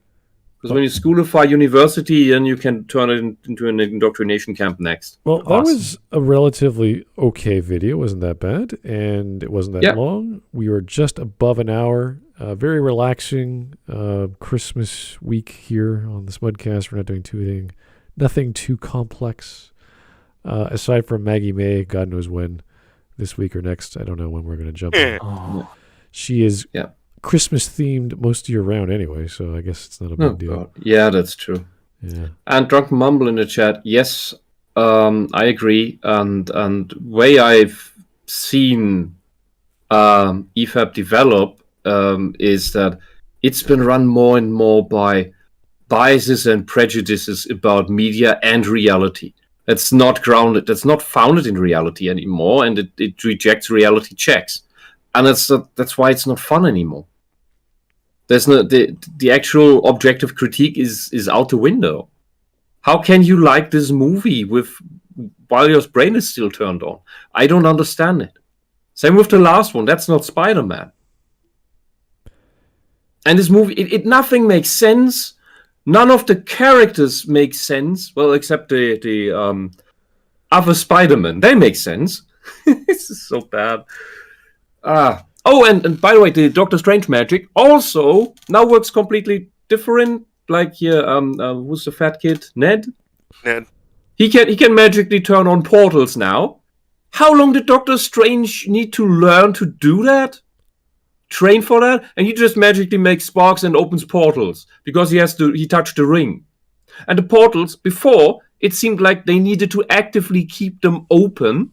Because when you schoolify university, then you can turn it into an indoctrination camp next. Well, that Awesome. was a relatively okay video. It wasn't that bad, and it wasn't that Yeah. long. We were just above an hour. Very relaxing Christmas week here on the Smudcast. We're not doing nothing too complex. Aside from Maggie May, God knows when, this week or next. I don't know when we're going to jump in. Oh. She is Yeah. Christmas themed most year round anyway, so I guess it's not a big Oh, deal. God. Yeah, that's true. Yeah. And Drunken Mumble in the chat, yes, I agree. And way I've seen EFAB develop is that it's been run more and more by biases and prejudices about media and reality. That's not grounded, that's not founded in reality anymore, and it rejects reality checks. And that's why it's not fun anymore. There's no the actual objective critique is out the window. How can you like this movie while your brain is still turned on? I don't understand it. Same with the last one. That's not Spider-Man. And this movie, it nothing makes sense. None of the characters make sense. Well, except the other Spider-Man. They make sense. This is so bad. Oh, and by the way, the Doctor Strange magic also now works completely different. Like here, who's the fat kid? Ned? Ned. He can magically turn on portals now. How long did Doctor Strange need to learn to do that? Train for that? And he just magically makes sparks and opens portals because he touched the ring. And the portals, before, it seemed like they needed to actively keep them open.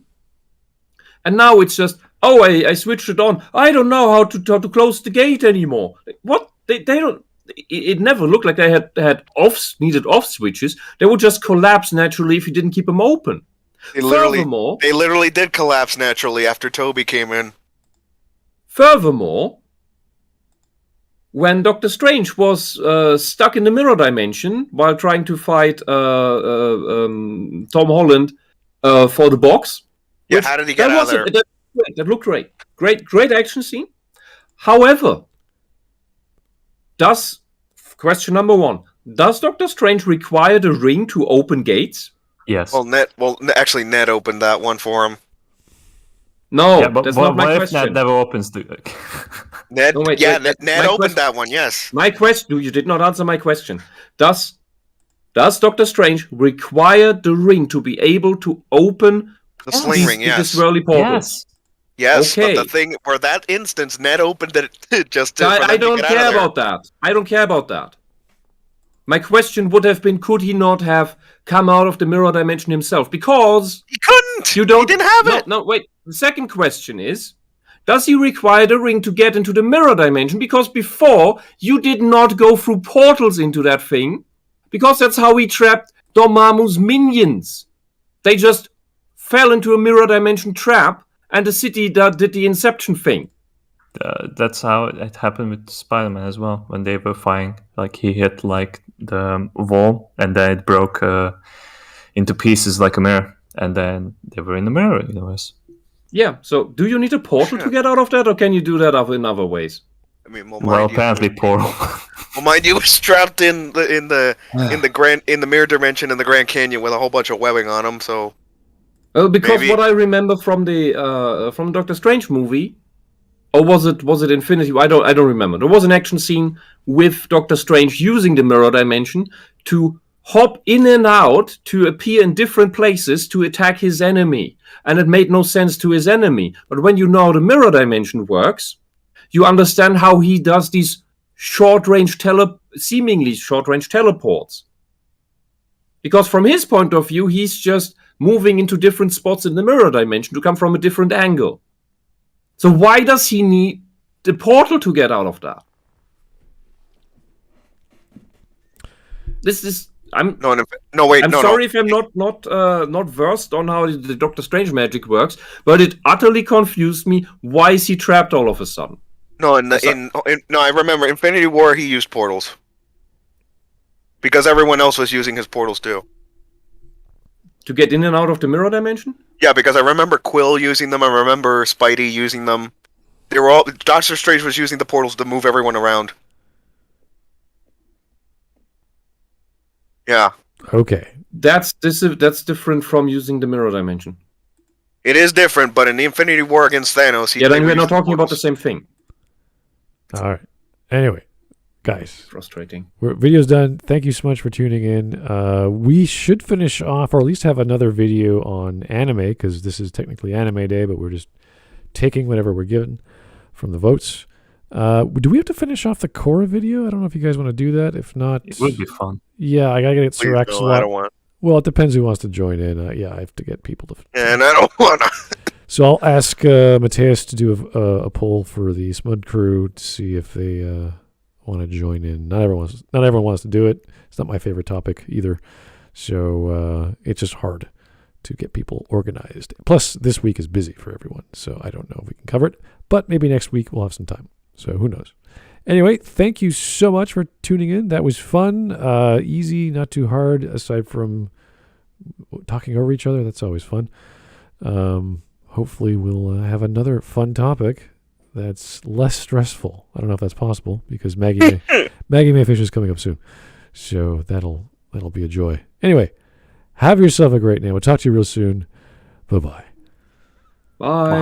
And now it's just, oh, I switched it on. I don't know how to close the gate anymore. What? They don't. It never looked like they had needed off switches. They would just collapse naturally if you didn't keep them open. They Furthermore, literally did collapse naturally after Toby came in. Furthermore, when Doctor Strange was stuck in the mirror dimension while trying to fight Tom Holland for the box, Yeah, how did he get out of there? That looked great. Great action scene. However, question number 1, does Doctor Strange require the ring to open gates? Yes. Actually, Ned opened that one for him. No, yeah, but that's what, not my what if question. Ned never opens the... Ned, No, wait, Ned my opened that one. Yes. My question, you did not answer my question. Does Doctor Strange require the ring to be able to open The sling ring. the Yes. swirly portals? Yes. Okay. But the thing for that instance, Ned opened it just to. I don't care about that. I don't care about that. My question would have been, could he not have come out of the mirror dimension himself? Because He couldn't. you don't. He didn't have it. No, wait. The second question is, does he require the ring to get into the mirror dimension? Because before, you did not go through portals into that thing, because that's how he trapped Dormammu's minions. They just fell into a mirror dimension trap, and the city did the Inception thing. That's how it happened with Spider-Man as well. When they were fighting, like he hit like the wall, and then it broke into pieces like a mirror, and then they were in the mirror universe. Yeah, so do you need a portal to get out of that, or can you do that in other ways? I mean, Well, apparently Portal. Well, mind you, was trapped in the mirror dimension in the Grand Canyon with a whole bunch of webbing on him. So. Well, because Maybe. what I remember from the Doctor Strange movie, Or was it Infinity War? I don't remember. There was an action scene with Doctor Strange using the mirror dimension to hop in and out to appear in different places to attack his enemy. And it made no sense to his enemy. But when you know how the mirror dimension works, you understand how he does these seemingly short-range teleports. Because from his point of view, he's just moving into different spots in the mirror dimension to come from a different angle. So why does he need the portal to get out of that? I'm sorry if I'm not versed on how the Doctor Strange magic works, but it utterly confused me. Why is he trapped all of a sudden? No, I remember Infinity War. He used portals because everyone else was using his portals too. To get in and out of the mirror dimension? Yeah, because I remember Quill using them. I remember Spidey using them. They were all. Doctor Strange was using the portals to move everyone around. Yeah. Okay. That's different from using the mirror dimension. It is different, but in the Infinity War against Thanos, then we're not talking about the same thing. All right. Anyway, guys. Frustrating. Video's done. Thank you so much for tuning in. We should finish off, or at least have another video on anime, because this is technically anime day, but we're just taking whatever we're given from the votes. Do we have to finish off the Korra video? I don't know if you guys want to do that. If not, it would be fun. Yeah, I gotta get Sir I don't want. Well, it depends who wants to join in. Yeah, I have to get people to. Yeah, and I don't want to. So I'll ask Mateus to do a poll for the Smud crew to see if they want to join in. Not everyone wants to do it. It's not my favorite topic either. So it's just hard to get people organized. Plus, this week is busy for everyone, so I don't know if we can cover it. But maybe next week we'll have some time. So who knows? Anyway, thank you so much for tuning in. That was fun. Easy, not too hard, aside from talking over each other. That's always fun. Hopefully we'll have another fun topic that's less stressful. I don't know if that's possible because Maggie Mayfish is coming up soon. So that'll be a joy. Anyway, have yourself a great day. We'll talk to you real soon. Bye-bye. Bye.